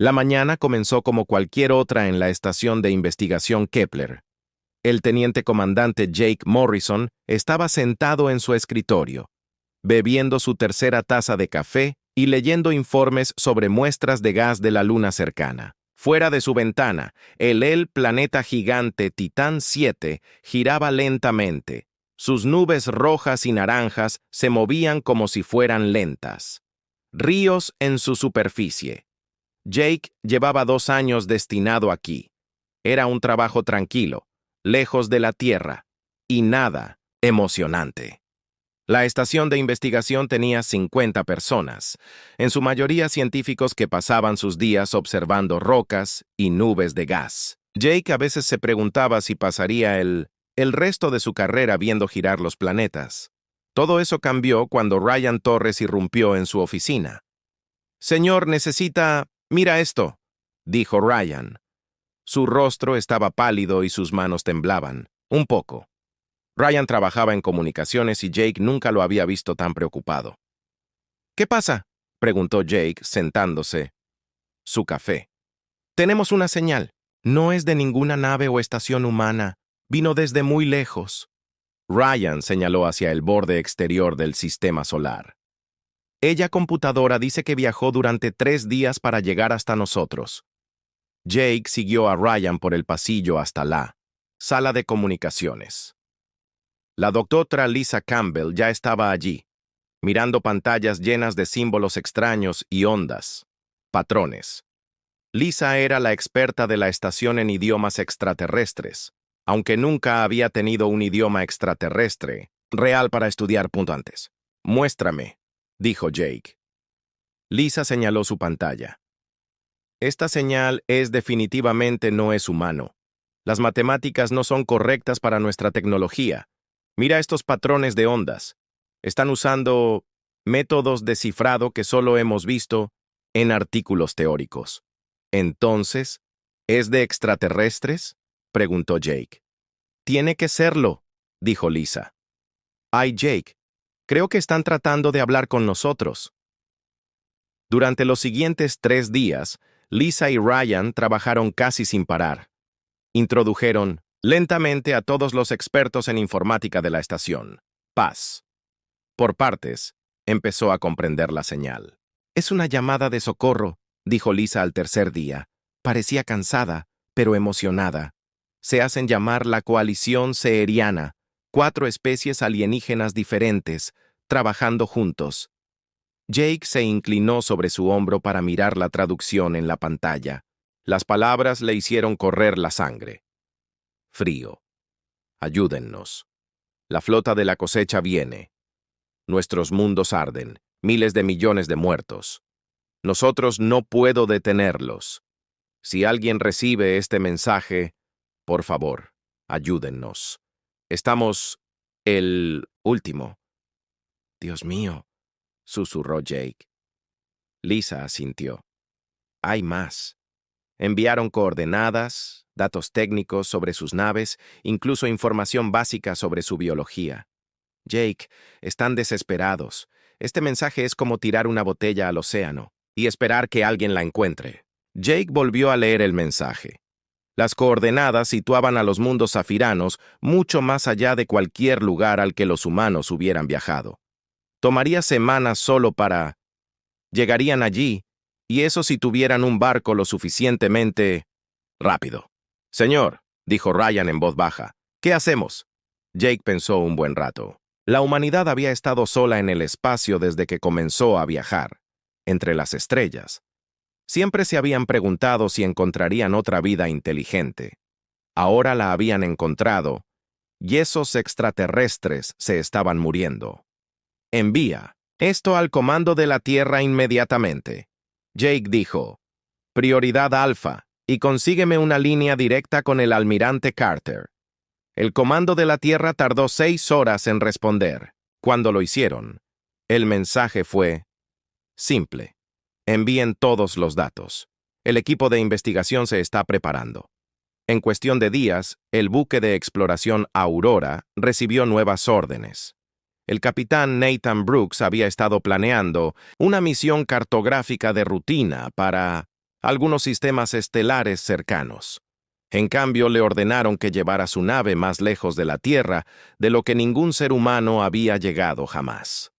La mañana comenzó como cualquier otra en la estación de investigación Kepler. El teniente comandante Jake Morrison estaba sentado en su escritorio, bebiendo su tercera taza de café y leyendo informes sobre muestras de gas de la luna cercana. Fuera de su ventana, el planeta gigante Titán 7 giraba lentamente. Sus nubes rojas y naranjas se movían como si fueran lentas. Ríos en su superficie. Jake llevaba 2 años destinado aquí. Era un trabajo tranquilo, lejos de la Tierra, y nada emocionante. La estación de investigación tenía 50 personas, en su mayoría científicos que pasaban sus días observando rocas y nubes de gas. Jake a veces se preguntaba si pasaría el resto de su carrera viendo girar los planetas. Todo eso cambió cuando Ryan Torres irrumpió en su oficina. «Señor, mira esto», dijo Ryan. Su rostro estaba pálido y sus manos temblaban, un poco. Ryan trabajaba en comunicaciones y Jake nunca lo había visto tan preocupado. «¿Qué pasa?», preguntó Jake, sentándose. Su café. «Tenemos una señal. No es de ninguna nave o estación humana. Vino desde muy lejos». Ryan señaló hacia el borde exterior del sistema solar. «Ella computadora dice que viajó durante 3 días para llegar hasta nosotros». Jake siguió a Ryan por el pasillo hasta la sala de comunicaciones. La doctora Lisa Campbell ya estaba allí, mirando pantallas llenas de símbolos extraños y ondas, patrones. Lisa era la experta de la estación en idiomas extraterrestres, aunque nunca había tenido un idioma extraterrestre real para estudiar antes. «Muéstrame», dijo Jake. Lisa señaló su pantalla. «Esta señal definitivamente no es humano. Las matemáticas no son correctas para nuestra tecnología. Mira estos patrones de ondas. Están usando métodos de cifrado que solo hemos visto en artículos teóricos». «Entonces, ¿es de extraterrestres?», preguntó Jake. «Tiene que serlo», dijo Lisa. «Ay, Jake, creo que están tratando de hablar con nosotros». Durante los siguientes 3 días, Lisa y Ryan trabajaron casi sin parar. Introdujeron lentamente a todos los expertos en informática de la estación. Paz. Por partes, empezó a comprender la señal. «Es una llamada de socorro», dijo Lisa al tercer día. Parecía cansada, pero emocionada. «Se hacen llamar la coalición Seheriana, 4 especies alienígenas diferentes, trabajando juntos». Jake se inclinó sobre su hombro para mirar la traducción en la pantalla. Las palabras le hicieron correr la sangre. Frío. Ayúdennos. La flota de la cosecha viene. Nuestros mundos arden. Miles de millones de muertos. Nosotros no puedo detenerlos. Si alguien recibe este mensaje, por favor, ayúdennos. Estamos el último. «Dios mío», susurró Jake. Lisa asintió. «Hay más». Enviaron coordenadas, datos técnicos sobre sus naves, incluso información básica sobre su biología. «Jake, están desesperados. Este mensaje es como tirar una botella al océano y esperar que alguien la encuentre». Jake volvió a leer el mensaje. Las coordenadas situaban a los mundos zafiranos mucho más allá de cualquier lugar al que los humanos hubieran viajado. Tomaría semanas solo para... Llegarían allí, y eso si tuvieran un barco lo suficientemente rápido. «Señor», dijo Ryan en voz baja, «¿qué hacemos?». Jake pensó un buen rato. La humanidad había estado sola en el espacio desde que comenzó a viajar, entre las estrellas. Siempre se habían preguntado si encontrarían otra vida inteligente. Ahora la habían encontrado, y esos extraterrestres se estaban muriendo. «Envía esto al comando de la Tierra inmediatamente». Jake dijo, «Prioridad alfa, y consígueme una línea directa con el almirante Carter». El comando de la Tierra tardó 6 horas en responder. Cuando lo hicieron, el mensaje fue simple: envíen todos los datos. El equipo de investigación se está preparando. En cuestión de días, el buque de exploración Aurora recibió nuevas órdenes. El capitán Nathan Brooks había estado planeando una misión cartográfica de rutina para algunos sistemas estelares cercanos. En cambio, le ordenaron que llevara su nave más lejos de la Tierra de lo que ningún ser humano había llegado jamás.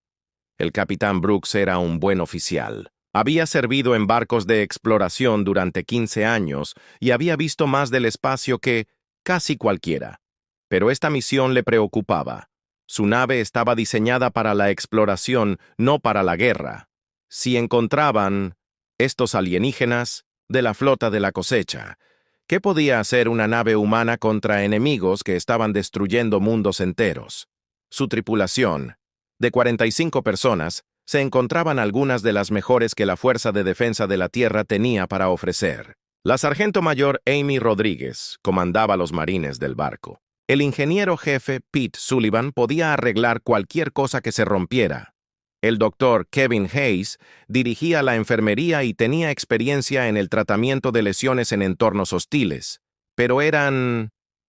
El capitán Brooks era un buen oficial. Había servido en barcos de exploración durante 15 años y había visto más del espacio que casi cualquiera. Pero esta misión le preocupaba. Su nave estaba diseñada para la exploración, no para la guerra. Si encontraban estos alienígenas de la flota de la cosecha, ¿qué podía hacer una nave humana contra enemigos que estaban destruyendo mundos enteros? Su tripulación, de 45 personas, se encontraban algunas de las mejores que la Fuerza de Defensa de la Tierra tenía para ofrecer. La sargento mayor Amy Rodríguez comandaba los marines del barco. El ingeniero jefe Pete Sullivan podía arreglar cualquier cosa que se rompiera. El doctor Kevin Hayes dirigía la enfermería y tenía experiencia en el tratamiento de lesiones en entornos hostiles. Pero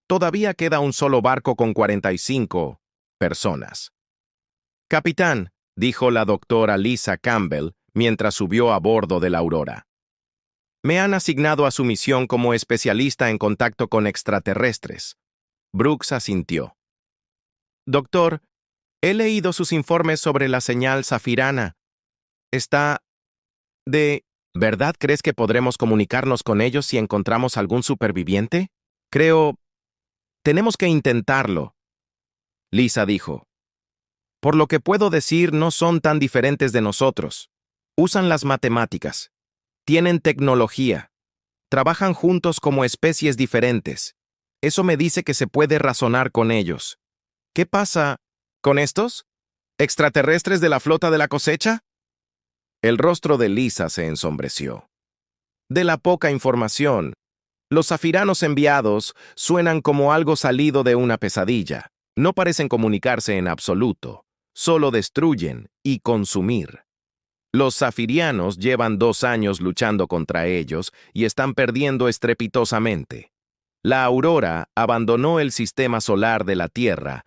todavía queda un solo barco con 45 personas. «Capitán», dijo la doctora Lisa Campbell mientras subió a bordo de la Aurora. «Me han asignado a su misión como especialista en contacto con extraterrestres». Brooks asintió. «Doctor, he leído sus informes sobre la señal zafirana. ¿De verdad crees que podremos comunicarnos con ellos si encontramos algún superviviente? Creo... tenemos que intentarlo», Lisa dijo. «Por lo que puedo decir, no son tan diferentes de nosotros. Usan las matemáticas. Tienen tecnología. Trabajan juntos como especies diferentes. Eso me dice que se puede razonar con ellos. ¿Qué pasa con estos? ¿Extraterrestres de la flota de la cosecha?» El rostro de Lisa se ensombreció. «De la poca información, los zafiranos enviados suenan como algo salido de una pesadilla. No parecen comunicarse en absoluto. Solo destruyen y consumir. Los zafirianos llevan 2 años luchando contra ellos y están perdiendo estrepitosamente. La Aurora abandonó el sistema solar de la Tierra,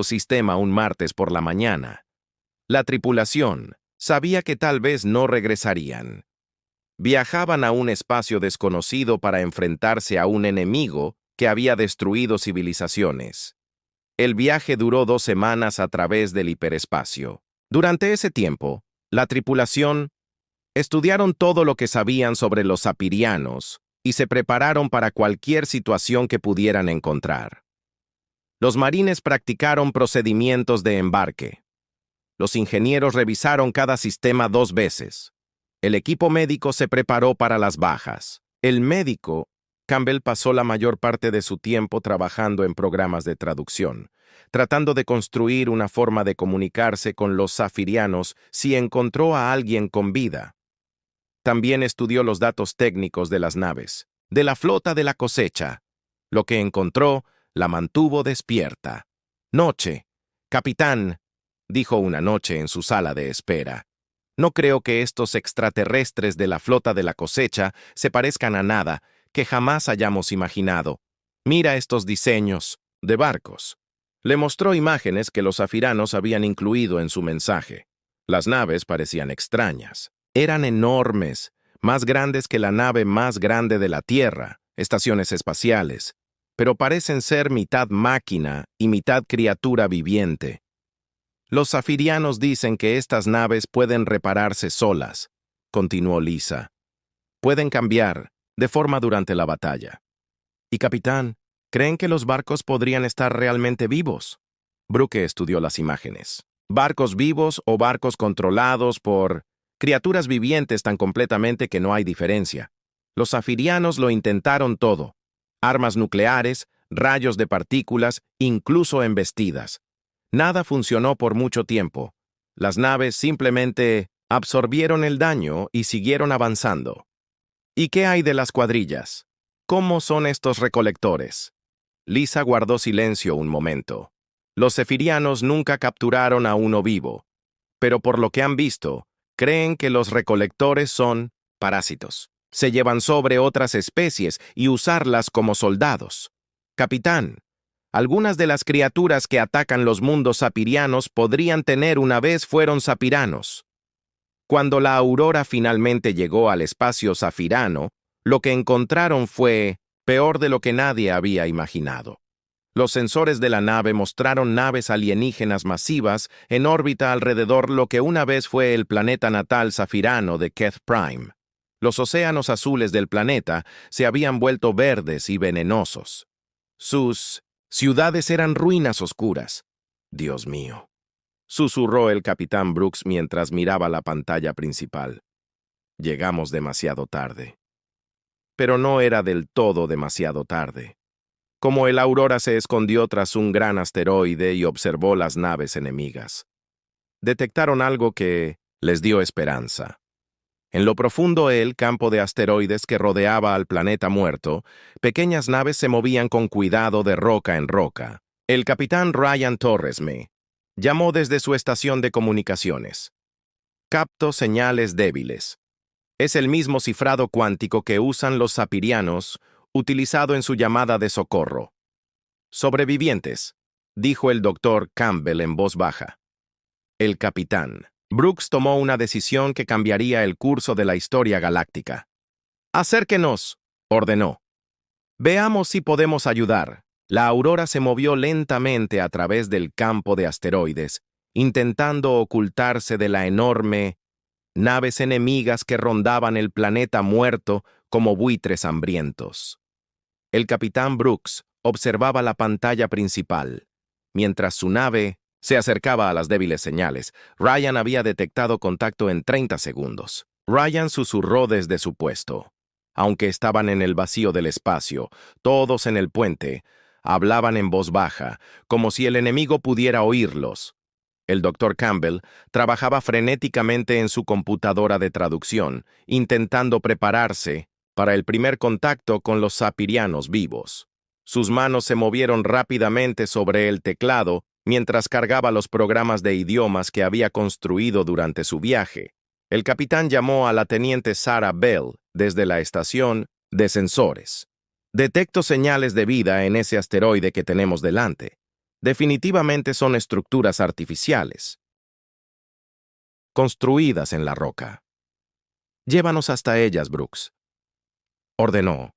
sistema un martes por la mañana. La tripulación sabía que tal vez no regresarían. Viajaban a un espacio desconocido para enfrentarse a un enemigo que había destruido civilizaciones. El viaje duró 2 semanas a través del hiperespacio. Durante ese tiempo, la tripulación estudiaron todo lo que sabían sobre los zapirianos y se prepararon para cualquier situación que pudieran encontrar. Los marines practicaron procedimientos de embarque. Los ingenieros revisaron cada sistema 2 veces. El equipo médico se preparó para las bajas. El médico, Campbell, pasó la mayor parte de su tiempo trabajando en programas de traducción, tratando de construir una forma de comunicarse con los zafirianos si encontró a alguien con vida. También estudió los datos técnicos de las naves, de la flota de la cosecha. Lo que encontró la mantuvo despierta. «Noche, capitán», dijo una noche en su sala de espera. «No creo que estos extraterrestres de la flota de la cosecha se parezcan a nada que jamás hayamos imaginado. Mira estos diseños de barcos». Le mostró imágenes que los zafiranos habían incluido en su mensaje. Las naves parecían extrañas. Eran enormes, más grandes que la nave más grande de la Tierra, estaciones espaciales, pero parecen ser mitad máquina y mitad criatura viviente. Los zafirianos dicen que estas naves pueden repararse solas, continuó Lisa. Pueden cambiar de forma durante la batalla. Y capitán, ¿creen que los barcos podrían estar realmente vivos? Brooke estudió las imágenes. Barcos vivos o barcos controlados por criaturas vivientes tan completamente que no hay diferencia. Los zafirianos lo intentaron todo. Armas nucleares, rayos de partículas, incluso embestidas. Nada funcionó por mucho tiempo. Las naves simplemente absorbieron el daño y siguieron avanzando. ¿Y qué hay de las cuadrillas? ¿Cómo son estos recolectores? Lisa guardó silencio un momento. Los zefirianos nunca capturaron a uno vivo, pero por lo que han visto, creen que los recolectores son parásitos. Se llevan sobre otras especies y usarlas como soldados. Capitán, algunas de las criaturas que atacan los mundos zapirianos podrían tener una vez fueron zapiranos. Cuando la Aurora finalmente llegó al espacio zafirano, lo que encontraron fue peor de lo que nadie había imaginado. Los sensores de la nave mostraron naves alienígenas masivas en órbita alrededor lo que una vez fue el planeta natal zafirano de Keth Prime. Los océanos azules del planeta se habían vuelto verdes y venenosos. Sus ciudades eran ruinas oscuras. Dios mío, susurró el capitán Brooks mientras miraba la pantalla principal. Llegamos demasiado tarde. Pero no era del todo demasiado tarde. Como el Aurora se escondió tras un gran asteroide y observó las naves enemigas, detectaron algo que les dio esperanza. En lo profundo del campo de asteroides que rodeaba al planeta muerto, pequeñas naves se movían con cuidado de roca en roca. El capitán Ryan Torres me llamó desde su estación de comunicaciones. Capto señales débiles. Es el mismo cifrado cuántico que usan los sapirianos, utilizado en su llamada de socorro. Sobrevivientes, dijo el doctor Campbell en voz baja. El capitán Brooks tomó una decisión que cambiaría el curso de la historia galáctica. «Acérquenos», ordenó. «Veamos si podemos ayudar». La Aurora se movió lentamente a través del campo de asteroides, intentando ocultarse de la enorme naves enemigas que rondaban el planeta muerto como buitres hambrientos. El capitán Brooks observaba la pantalla principal. Mientras su nave se acercaba a las débiles señales, Ryan había detectado contacto en 30 segundos. Ryan susurró desde su puesto. Aunque estaban en el vacío del espacio, todos en el puente hablaban en voz baja, como si el enemigo pudiera oírlos. El doctor Campbell trabajaba frenéticamente en su computadora de traducción, intentando prepararse para el primer contacto con los sapirianos vivos. Sus manos se movieron rápidamente sobre el teclado mientras cargaba los programas de idiomas que había construido durante su viaje. El capitán llamó a la teniente Sarah Bell desde la estación de sensores. «Detecto señales de vida en ese asteroide que tenemos delante. Definitivamente son estructuras artificiales, construidas en la roca. Llévanos hasta ellas, Brooks», ordenó.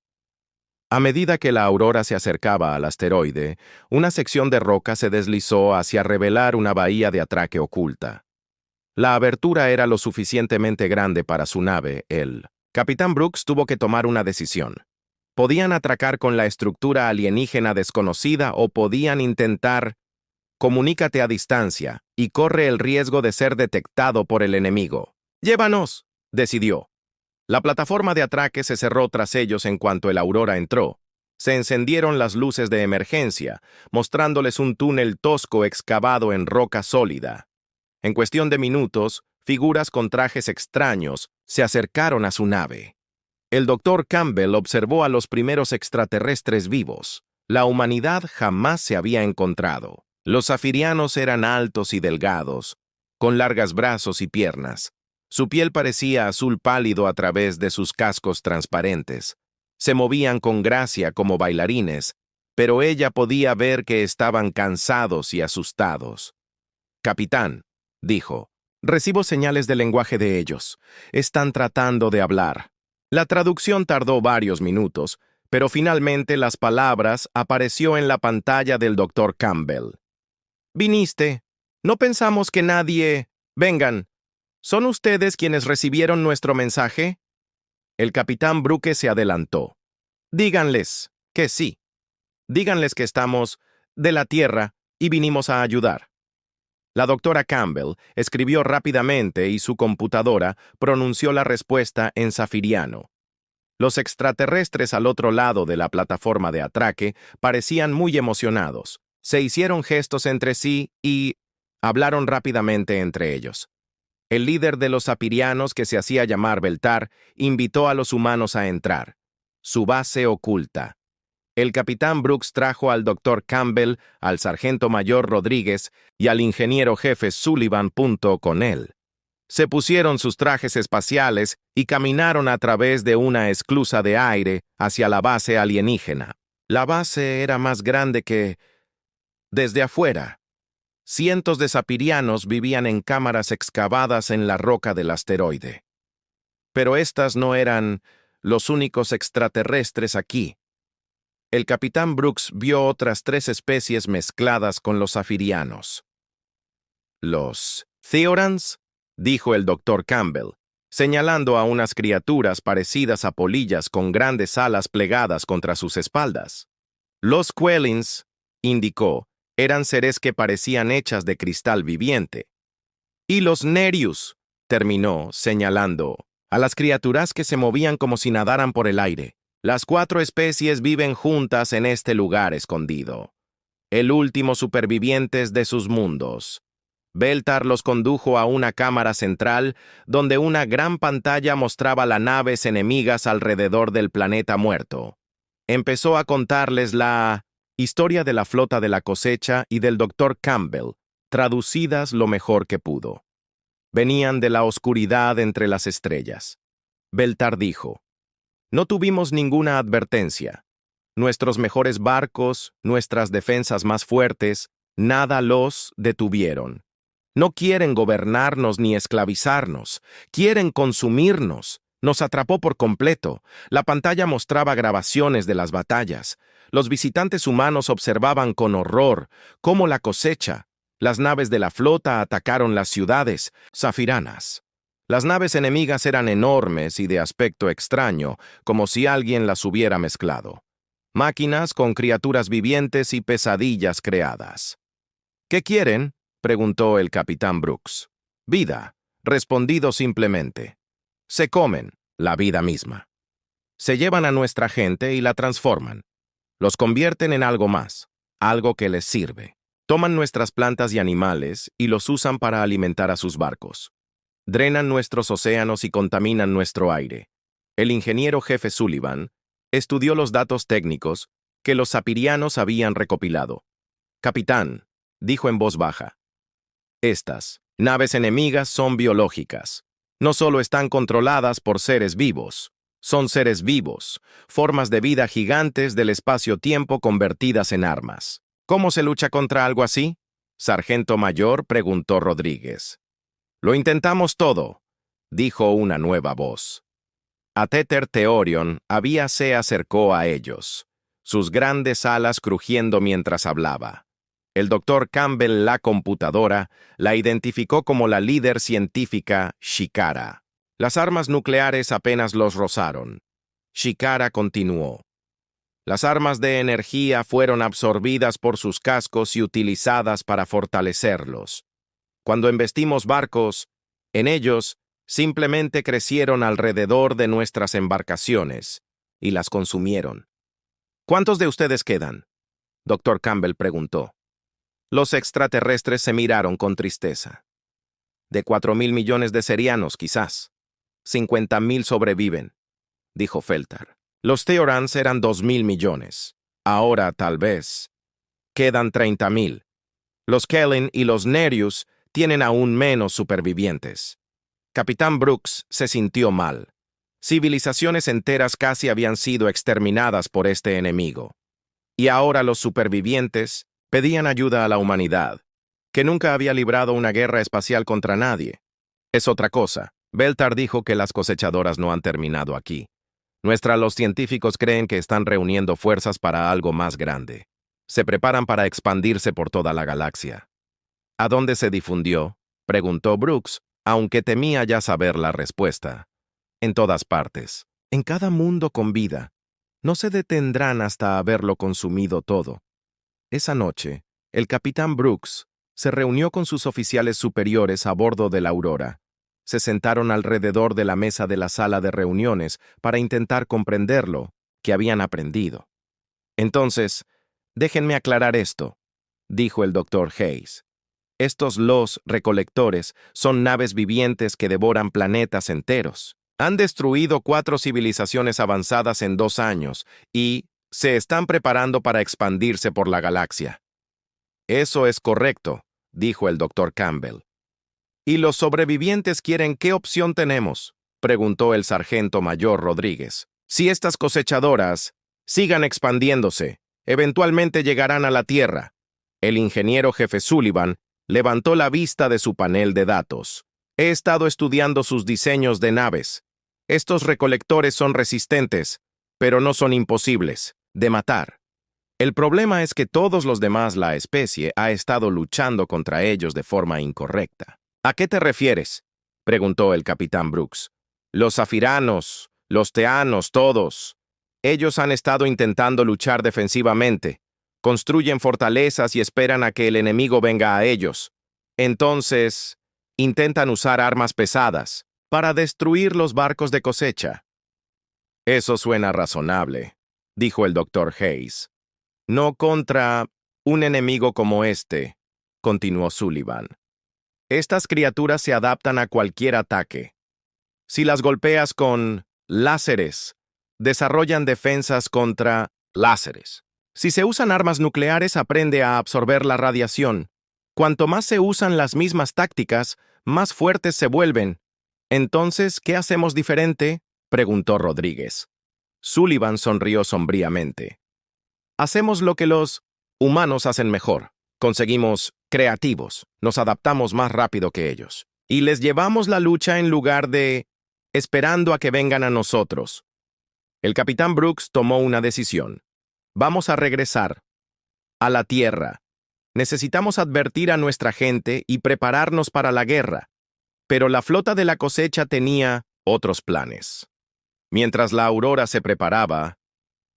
A medida que la Aurora se acercaba al asteroide, una sección de roca se deslizó hacia revelar una bahía de atraque oculta. La abertura era lo suficientemente grande para su nave. El capitán Brooks tuvo que tomar una decisión. Podían atracar con la estructura alienígena desconocida o podían intentar «comunícate a distancia» y corre el riesgo de ser detectado por el enemigo. «Llévanos», decidió. La plataforma de atraque se cerró tras ellos en cuanto el Aurora entró. Se encendieron las luces de emergencia, mostrándoles un túnel tosco excavado en roca sólida. En cuestión de minutos, figuras con trajes extraños se acercaron a su nave. El doctor Campbell observó a los primeros extraterrestres vivos. La humanidad jamás se había encontrado. Los zafirianos eran altos y delgados, con largos brazos y piernas. Su piel parecía azul pálido a través de sus cascos transparentes. Se movían con gracia como bailarines, pero ella podía ver que estaban cansados y asustados. «Capitán», dijo, «recibo señales del lenguaje de ellos. Están tratando de hablar». La traducción tardó varios minutos, pero finalmente las palabras apareció en la pantalla del doctor Campbell. «Viniste. No pensamos que nadie... Vengan. ¿Son ustedes quienes recibieron nuestro mensaje?» El capitán Brooks se adelantó. «Díganles que sí. Díganles que estamos de la Tierra y vinimos a ayudar». La doctora Campbell escribió rápidamente y su computadora pronunció la respuesta en zafiriano. Los extraterrestres al otro lado de la plataforma de atraque parecían muy emocionados. Se hicieron gestos entre sí y hablaron rápidamente entre ellos. El líder de los sapirianos, que se hacía llamar Beltar, invitó a los humanos a entrar. Su base oculta. El capitán Brooks trajo al doctor Campbell, al sargento mayor Rodríguez y al ingeniero jefe Sullivan con él. Se pusieron sus trajes espaciales y caminaron a través de una esclusa de aire hacia la base alienígena. La base era más grande que... Desde afuera, Cientos de sapirianos vivían en cámaras excavadas en la roca del asteroide. Pero estas no eran los únicos extraterrestres aquí. El capitán Brooks vio otras 3 especies mezcladas con los zafirianos. ¿Los Theorans?, dijo el Dr. Campbell, señalando a unas criaturas parecidas a polillas con grandes alas plegadas contra sus espaldas. Los Quellins, indicó, eran seres que parecían hechas de cristal viviente. Y los Nerius, terminó, señalando a las criaturas que se movían como si nadaran por el aire. Las 4 especies viven juntas en este lugar escondido. El último supervivientes de sus mundos. Beltar los condujo a una cámara central donde una gran pantalla mostraba las naves enemigas alrededor del planeta muerto. Empezó a contarles la historia de la flota de la cosecha y del Dr. Campbell, traducidas lo mejor que pudo. Venían de la oscuridad entre las estrellas. Beltar dijo: no tuvimos ninguna advertencia. Nuestros mejores barcos, nuestras defensas más fuertes, nada los detuvieron. No quieren gobernarnos ni esclavizarnos, quieren consumirnos. Nos atrapó por completo. La pantalla mostraba grabaciones de las batallas. Los visitantes humanos observaban con horror cómo la cosecha, las naves de la flota atacaron las ciudades zafiranas. Las naves enemigas eran enormes y de aspecto extraño, como si alguien las hubiera mezclado. Máquinas con criaturas vivientes y pesadillas creadas. ¿Qué quieren?, preguntó el capitán Brooks. Vida, respondido simplemente. Se comen la vida misma. Se llevan a nuestra gente y la transforman. Los convierten en algo más, algo que les sirve. Toman nuestras plantas y animales y los usan para alimentar a sus barcos. Drenan nuestros océanos y contaminan nuestro aire. El ingeniero jefe Sullivan estudió los datos técnicos que los sapirianos habían recopilado. Capitán, dijo en voz baja, estas naves enemigas son biológicas. No solo están controladas por seres vivos, son seres vivos, formas de vida gigantes del espacio-tiempo convertidas en armas. ¿Cómo se lucha contra algo así?, sargento mayor preguntó Rodríguez. Lo intentamos todo, dijo una nueva voz. Atether Theorion se acercó a ellos, sus grandes alas crujiendo mientras hablaba. El Dr. Campbell, la computadora, la identificó como la líder científica Shikara. Las armas nucleares apenas los rozaron. Shikara continuó. Las armas de energía fueron absorbidas por sus cascos y utilizadas para fortalecerlos. Cuando embestimos barcos, en ellos simplemente crecieron alrededor de nuestras embarcaciones y las consumieron. ¿Cuántos de ustedes quedan?, Dr. Campbell preguntó. Los extraterrestres se miraron con tristeza. De 4.000 millones de serianos, quizás. 50.000 sobreviven, dijo Feltar. Los Theorans eran 2.000 millones. Ahora, tal vez, quedan 30.000. Los Kellen y los Nerius tienen aún menos supervivientes. Capitán Brooks se sintió mal. Civilizaciones enteras casi habían sido exterminadas por este enemigo. Y ahora los supervivientes pedían ayuda a la humanidad, que nunca había librado una guerra espacial contra nadie. Es otra cosa. Beltar dijo que las cosechadoras no han terminado aquí. Los científicos creen que están reuniendo fuerzas para algo más grande. Se preparan para expandirse por toda la galaxia. ¿A dónde se difundió?, preguntó Brooks, aunque temía ya saber la respuesta. En todas partes, en cada mundo con vida. No se detendrán hasta haberlo consumido todo. Esa noche, el capitán Brooks se reunió con sus oficiales superiores a bordo de la Aurora. Se sentaron alrededor de la mesa de la sala de reuniones para intentar comprender lo que habían aprendido. Entonces, déjenme aclarar esto, dijo el Dr. Hayes. Estos los recolectores son naves vivientes que devoran planetas enteros. Han destruido 4 civilizaciones avanzadas en 2 años y se están preparando para expandirse por la galaxia. Eso es correcto, dijo el Dr. Campbell. ¿Y los sobrevivientes quieren qué opción tenemos?, preguntó el sargento mayor Rodríguez. Si estas cosechadoras sigan expandiéndose, eventualmente llegarán a la Tierra. El ingeniero jefe Sullivan Levantó la vista de su panel de datos. He estado estudiando sus diseños de naves. Estos recolectores son resistentes, pero no son imposibles de matar. El problema es que todos los demás la especie ha estado luchando contra ellos de forma incorrecta. ¿A qué te refieres?, preguntó el capitán Brooks. Los zafiranos, los teanos, todos. Ellos han estado intentando luchar defensivamente. Construyen fortalezas y esperan a que el enemigo venga a ellos. Entonces, intentan usar armas pesadas para destruir los barcos de cosecha. Eso suena razonable, dijo el doctor Hayes. No contra un enemigo como este, continuó Sullivan. Estas criaturas se adaptan a cualquier ataque. Si las golpeas con láseres, desarrollan defensas contra láseres. Si se usan armas nucleares, aprende a absorber la radiación. Cuanto más se usan las mismas tácticas, más fuertes se vuelven. Entonces, ¿qué hacemos diferente?, preguntó Rodríguez. Sullivan sonrió sombríamente. Hacemos lo que los humanos hacen mejor. Conseguimos creativos, nos adaptamos más rápido que ellos. Y les llevamos la lucha en lugar de esperando a que vengan a nosotros. El capitán Brooks tomó una decisión. Vamos a regresar a la Tierra. Necesitamos advertir a nuestra gente y prepararnos para la guerra. Pero la flota de la cosecha tenía otros planes. Mientras la Aurora se preparaba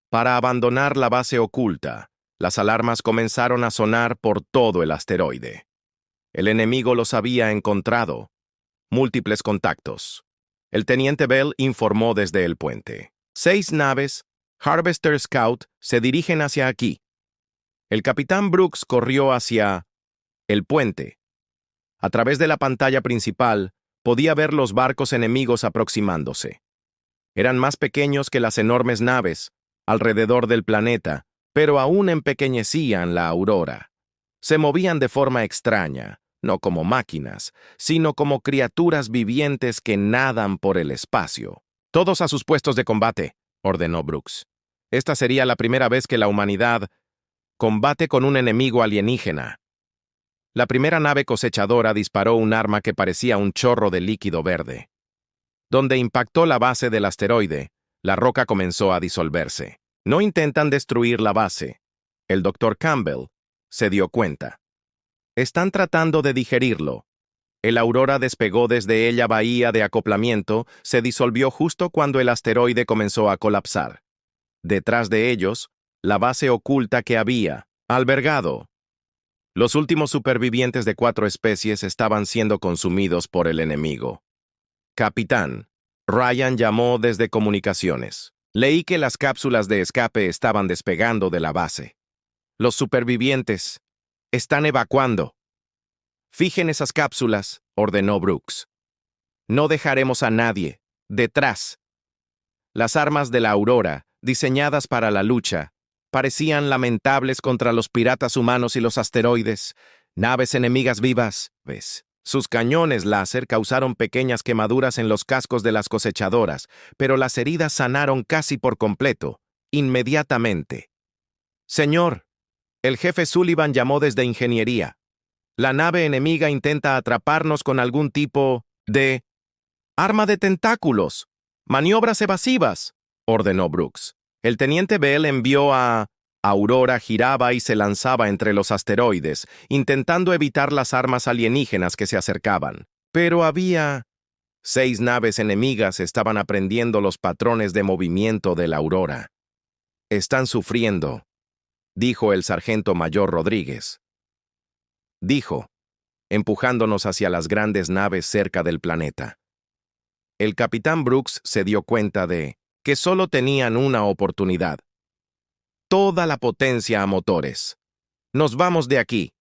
para abandonar la base oculta, las alarmas comenzaron a sonar por todo el asteroide. El enemigo los había encontrado. Múltiples contactos. El teniente Bell informó desde el puente. 6 naves, Harvester Scout, se dirigen hacia aquí. El capitán Brooks corrió hacia el puente. A través de la pantalla principal, podía ver los barcos enemigos aproximándose. Eran más pequeños que las enormes naves alrededor del planeta, pero aún empequeñecían la Aurora. Se movían de forma extraña, no como máquinas, sino como criaturas vivientes que nadan por el espacio. Todos a sus puestos de combate, ordenó Brooks. Esta sería la primera vez que la humanidad combate con un enemigo alienígena. La primera nave cosechadora disparó un arma que parecía un chorro de líquido verde. Donde impactó la base del asteroide, la roca comenzó a disolverse. No intentan destruir la base. El Dr. Campbell se dio cuenta. Están tratando de digerirlo. El Aurora despegó desde ella bahía de acoplamiento, se disolvió justo cuando el asteroide comenzó a colapsar. Detrás de ellos, la base oculta que había albergado. Los últimos supervivientes de 4 especies estaban siendo consumidos por el enemigo. Capitán, Ryan llamó desde comunicaciones. Leí que las cápsulas de escape estaban despegando de la base. Los supervivientes están evacuando. Fijen esas cápsulas, ordenó Brooks. No dejaremos a nadie detrás. Las armas de la Aurora, diseñadas para la lucha, parecían lamentables contra los piratas humanos y los asteroides, naves enemigas vivas, ¿ves? Sus cañones láser causaron pequeñas quemaduras en los cascos de las cosechadoras, pero las heridas sanaron casi por completo, inmediatamente. Señor, el jefe Sullivan llamó desde ingeniería. La nave enemiga intenta atraparnos con algún tipo de arma de tentáculos. Maniobras evasivas, ordenó Brooks. El teniente Bell envió a Aurora giraba y se lanzaba entre los asteroides, intentando evitar las armas alienígenas que se acercaban. Pero había 6 naves enemigas estaban aprendiendo los patrones de movimiento de la Aurora. Están sufriendo, dijo el sargento mayor Rodríguez. Dijo, empujándonos hacia las grandes naves cerca del planeta. El capitán Brooks se dio cuenta de que solo tenían una oportunidad. Toda la potencia a motores. Nos vamos de aquí.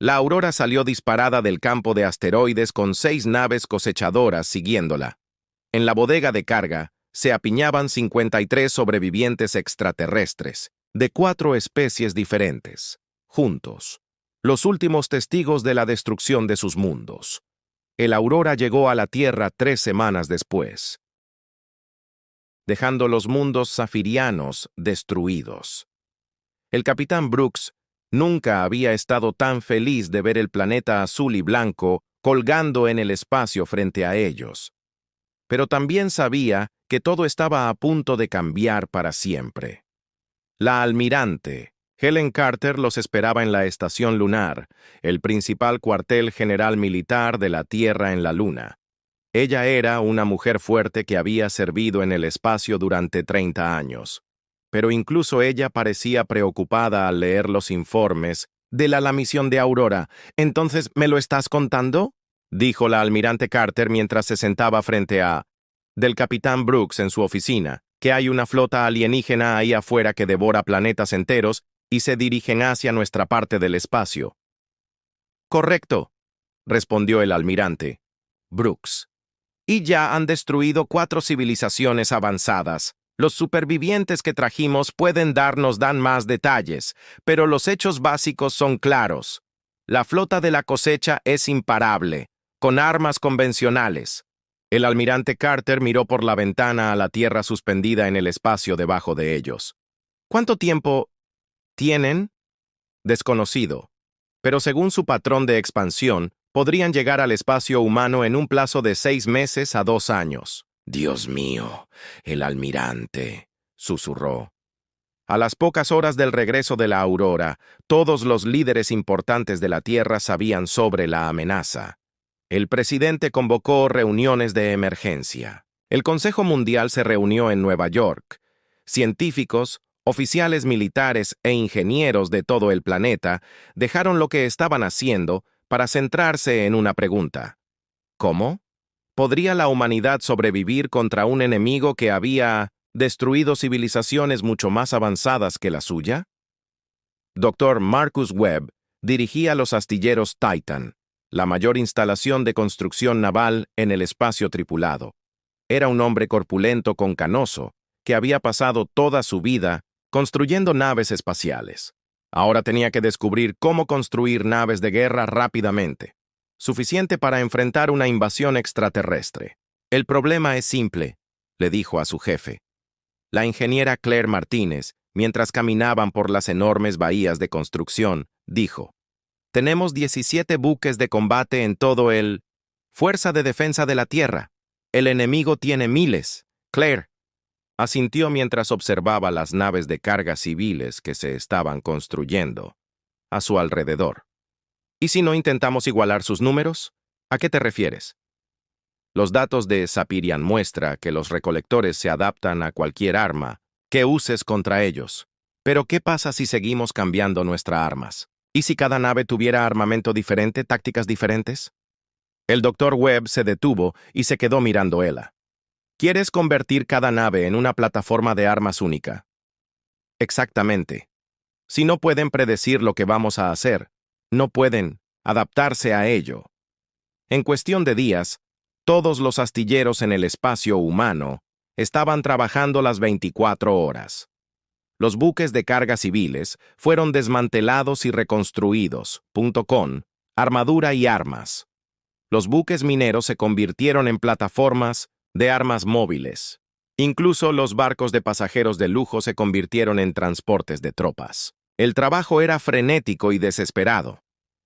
La Aurora salió disparada del campo de asteroides con 6 naves cosechadoras siguiéndola. En la bodega de carga se apiñaban 53 sobrevivientes extraterrestres, de 4 especies diferentes, juntos, los últimos testigos de la destrucción de sus mundos. El Aurora llegó a la Tierra 3 semanas después, dejando los mundos zafirianos destruidos. El capitán Brooks Nunca había estado tan feliz de ver el planeta azul y blanco colgando en el espacio frente a ellos. Pero también sabía que todo estaba a punto de cambiar para siempre. La almirante, Helen Carter, los esperaba en la estación lunar, el principal cuartel general militar de la Tierra en la Luna. Ella era una mujer fuerte que había servido en el espacio durante 30 años. Pero incluso ella parecía preocupada al leer los informes de la misión de Aurora. «¿Entonces me lo estás contando?», dijo la almirante Carter mientras se sentaba frente a del capitán Brooks en su oficina, que hay una flota alienígena ahí afuera que devora planetas enteros y se dirigen hacia nuestra parte del espacio. «Correcto», respondió el almirante Brooks. «Y ya han destruido 4 civilizaciones avanzadas. Los supervivientes que trajimos pueden dan más detalles, pero los hechos básicos son claros. La flota de la cosecha es imparable, con armas convencionales». El almirante Carter miró por la ventana a la Tierra suspendida en el espacio debajo de ellos. «¿Cuánto tiempo tienen?» «Desconocido. Pero según su patrón de expansión, podrían llegar al espacio humano en un plazo de 6 meses a 2 años. «Dios mío, el almirante», susurró. A las pocas horas del regreso de la Aurora, todos los líderes importantes de la Tierra sabían sobre la amenaza. El presidente convocó reuniones de emergencia. El Consejo Mundial se reunió en Nueva York. Científicos, oficiales militares e ingenieros de todo el planeta dejaron lo que estaban haciendo para centrarse en una pregunta. ¿Cómo? ¿Podría la humanidad sobrevivir contra un enemigo que había destruido civilizaciones mucho más avanzadas que la suya? Dr. Marcus Webb dirigía los astilleros Titan, la mayor instalación de construcción naval en el espacio tripulado. Era un hombre corpulento con canoso, que había pasado toda su vida construyendo naves espaciales. Ahora tenía que descubrir cómo construir naves de guerra rápidamente, suficiente para enfrentar una invasión extraterrestre. «El problema es simple», le dijo a su jefe. La ingeniera Claire Martínez, mientras caminaban por las enormes bahías de construcción, dijo: «Tenemos 17 buques de combate en todo el Fuerza de Defensa de la Tierra. El enemigo tiene miles». Claire asintió mientras observaba las naves de carga civiles que se estaban construyendo a su alrededor. «¿Y si no intentamos igualar sus números? ¿A qué te refieres?» Los datos de Sapirian muestran que los recolectores se adaptan a cualquier arma que uses contra ellos. Pero ¿qué pasa si seguimos cambiando nuestras armas? ¿Y si cada nave tuviera armamento diferente, tácticas diferentes? El Dr. Webb se detuvo y se quedó mirando ella. «¿Quieres convertir cada nave en una plataforma de armas única?» «Exactamente. Si no pueden predecir lo que vamos a hacer, no pueden adaptarse a ello. En cuestión de días, todos los astilleros en el espacio humano estaban trabajando las 24 horas. Los buques de carga civiles fueron desmantelados y reconstruidos, con armadura y armas. Los buques mineros se convirtieron en plataformas de armas móviles. Incluso los barcos de pasajeros de lujo se convirtieron en transportes de tropas. El trabajo era frenético y desesperado.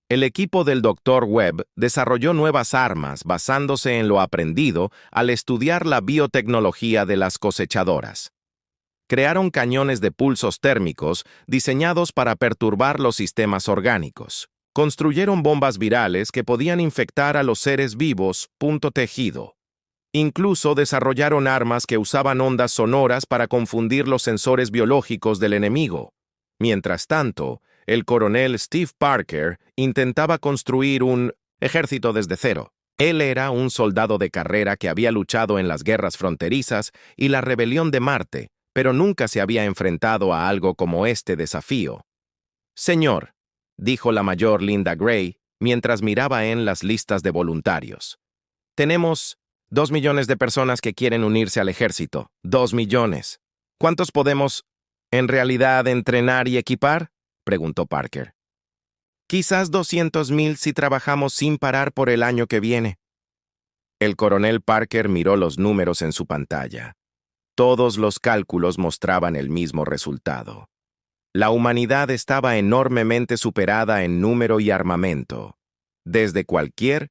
El equipo del Dr. Webb desarrolló nuevas armas basándose en lo aprendido al estudiar la biotecnología de las cosechadoras. Crearon cañones de pulsos térmicos diseñados para perturbar los sistemas orgánicos. Construyeron bombas virales que podían infectar a los seres vivos. Tejido. Incluso desarrollaron armas que usaban ondas sonoras para confundir los sensores biológicos del enemigo. Mientras tanto, el coronel Steve Parker intentaba construir un ejército desde cero. Él era un soldado de carrera que había luchado en las guerras fronterizas y la rebelión de Marte, pero nunca se había enfrentado a algo como este desafío. «Señor», dijo la mayor Linda Gray, mientras miraba en las listas de voluntarios. «Tenemos 2 millones de personas que quieren unirse al ejército. 2 millones. ¿Cuántos podemos, en realidad, entrenar y equipar?», preguntó Parker. «Quizás 200,000 si trabajamos sin parar por el año que viene». El coronel Parker miró los números en su pantalla. Todos los cálculos mostraban el mismo resultado. La humanidad estaba enormemente superada en número y armamento. Desde cualquier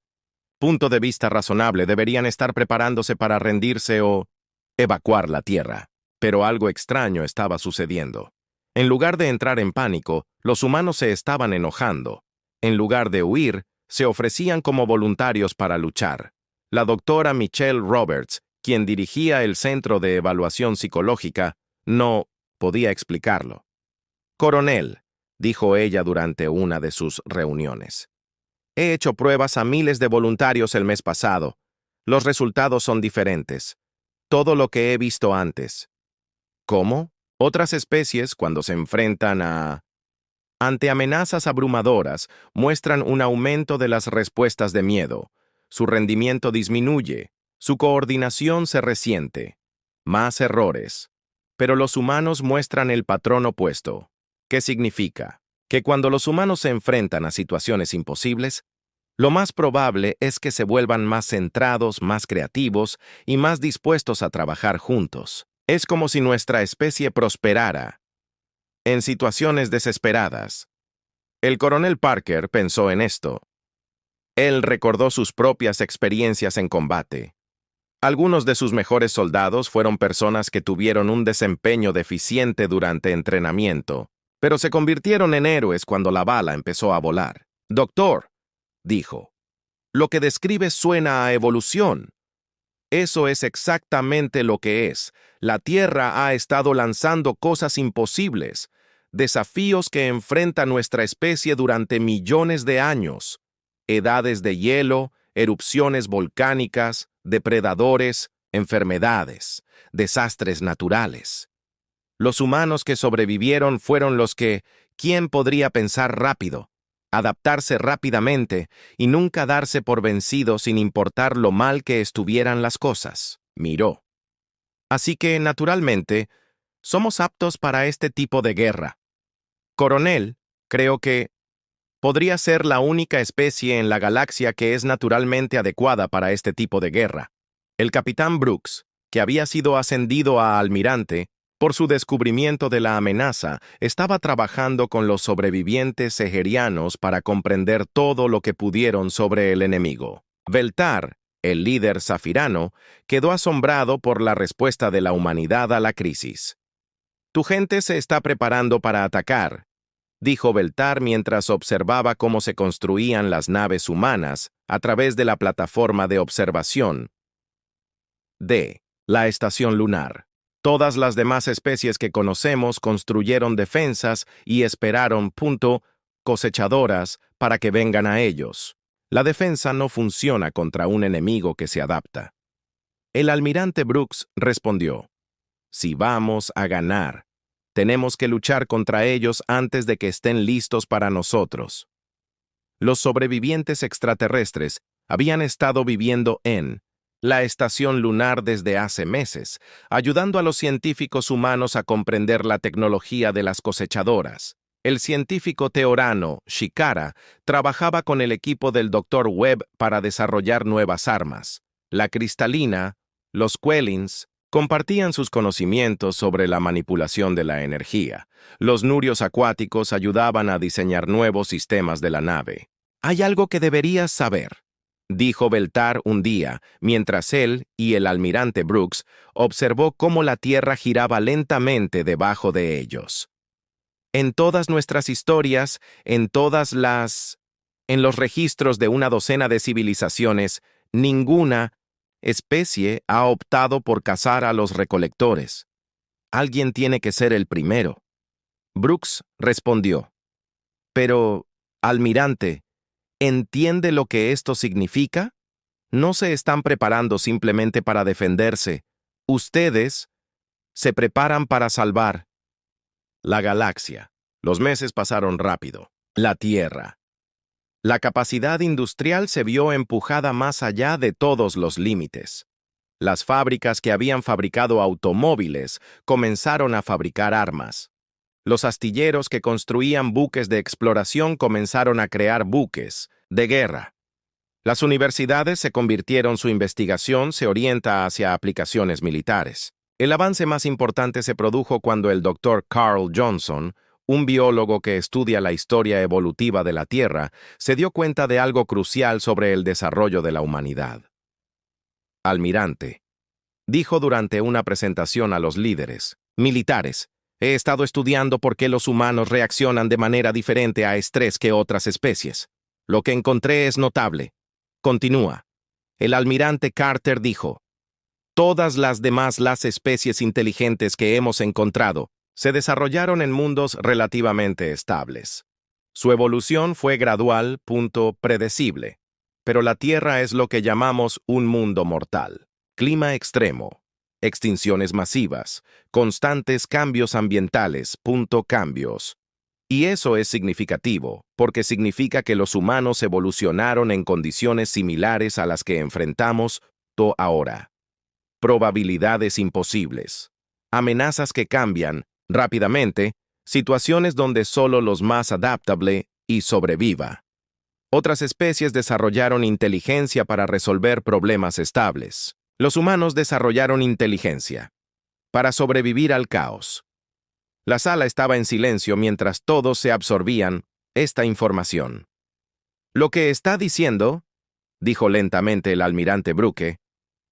punto de vista razonable deberían estar preparándose para rendirse o evacuar la Tierra. Pero algo extraño estaba sucediendo. En lugar de entrar en pánico, los humanos se estaban enojando. En lugar de huir, se ofrecían como voluntarios para luchar. La doctora Michelle Roberts, quien dirigía el Centro de Evaluación Psicológica, no podía explicarlo. «Coronel», dijo ella durante una de sus reuniones, «he hecho pruebas a miles de voluntarios el mes pasado. Los resultados son diferentes. Todo lo que he visto antes». ¿Cómo? Otras especies, cuando se enfrentan ante amenazas abrumadoras, muestran un aumento de las respuestas de miedo. Su rendimiento disminuye, su coordinación se resiente. Más errores. Pero los humanos muestran el patrón opuesto. ¿Qué significa? Que cuando los humanos se enfrentan a situaciones imposibles, lo más probable es que se vuelvan más centrados, más creativos y más dispuestos a trabajar juntos. Es como si nuestra especie prosperara en situaciones desesperadas. El coronel Parker pensó en esto. Él recordó sus propias experiencias en combate. Algunos de sus mejores soldados fueron personas que tuvieron un desempeño deficiente durante entrenamiento, pero se convirtieron en héroes cuando la bala empezó a volar. «Doctor», dijo, «lo que describe suena a evolución». Eso es exactamente lo que es. La Tierra ha estado lanzando cosas imposibles, desafíos que enfrenta nuestra especie durante millones de años. Edades de hielo, erupciones volcánicas, depredadores, enfermedades, desastres naturales. Los humanos que sobrevivieron fueron los que, ¿quién podría pensar rápido, adaptarse rápidamente y nunca darse por vencido sin importar lo mal que estuvieran las cosas? Miró. Así que, naturalmente, somos aptos para este tipo de guerra. Coronel, creo que podría ser la única especie en la galaxia que es naturalmente adecuada para este tipo de guerra. El capitán Brooks, que había sido ascendido a almirante por su descubrimiento de la amenaza, estaba trabajando con los sobrevivientes seherianos para comprender todo lo que pudieron sobre el enemigo. Veltar, el líder zafirano, quedó asombrado por la respuesta de la humanidad a la crisis. «Tu gente se está preparando para atacar», dijo Veltar mientras observaba cómo se construían las naves humanas a través de la plataforma de observación de la estación lunar. Todas las demás especies que conocemos construyeron defensas y esperaron, cosechadoras para que vengan a ellos. La defensa no funciona contra un enemigo que se adapta. El almirante Brooks respondió, «Si vamos a ganar, tenemos que luchar contra ellos antes de que estén listos para nosotros». Los sobrevivientes extraterrestres habían estado viviendo en la estación lunar desde hace meses, ayudando a los científicos humanos a comprender la tecnología de las cosechadoras. El científico teorano, Shikara, trabajaba con el equipo del Dr. Webb para desarrollar nuevas armas. La cristalina, los Quellins, compartían sus conocimientos sobre la manipulación de la energía. Los nurios acuáticos ayudaban a diseñar nuevos sistemas de la nave. «Hay algo que deberías saber», dijo Veltar un día, mientras él y el almirante Brooks observó cómo la Tierra giraba lentamente debajo de ellos. En todas nuestras historias, en los registros de una docena de civilizaciones, ninguna especie ha optado por cazar a los recolectores. Alguien tiene que ser el primero. Brooks respondió, «Pero, almirante, ¿entiende lo que esto significa? No se están preparando simplemente para defenderse. Ustedes se preparan para salvar la galaxia». Los meses pasaron rápido. La Tierra. La capacidad industrial se vio empujada más allá de todos los límites. Las fábricas que habían fabricado automóviles comenzaron a fabricar armas. Los astilleros que construían buques de exploración comenzaron a crear buques de guerra. Las universidades se convirtieron, su investigación se orienta hacia aplicaciones militares. El avance más importante se produjo cuando el Dr. Carl Johnson, un biólogo que estudia la historia evolutiva de la Tierra, se dio cuenta de algo crucial sobre el desarrollo de la humanidad. Almirante, dijo durante una presentación a los líderes militares, he estado estudiando por qué los humanos reaccionan de manera diferente a estrés que otras especies. Lo que encontré es notable. Continúa. El almirante Carter dijo, todas las especies inteligentes que hemos encontrado se desarrollaron en mundos relativamente estables. Su evolución fue gradual, predecible, pero la Tierra es lo que llamamos un mundo mortal. Clima extremo, extinciones masivas, constantes cambios ambientales, cambios. Y eso es significativo, porque significa que los humanos evolucionaron en condiciones similares a las que enfrentamos ahora. Probabilidades imposibles. Amenazas que cambian rápidamente, situaciones donde solo los más adaptable y sobreviva. Otras especies desarrollaron inteligencia para resolver problemas estables. Los humanos desarrollaron inteligencia para sobrevivir al caos. La sala estaba en silencio mientras todos se absorbían esta información. Lo que está diciendo, dijo lentamente el almirante Brooke,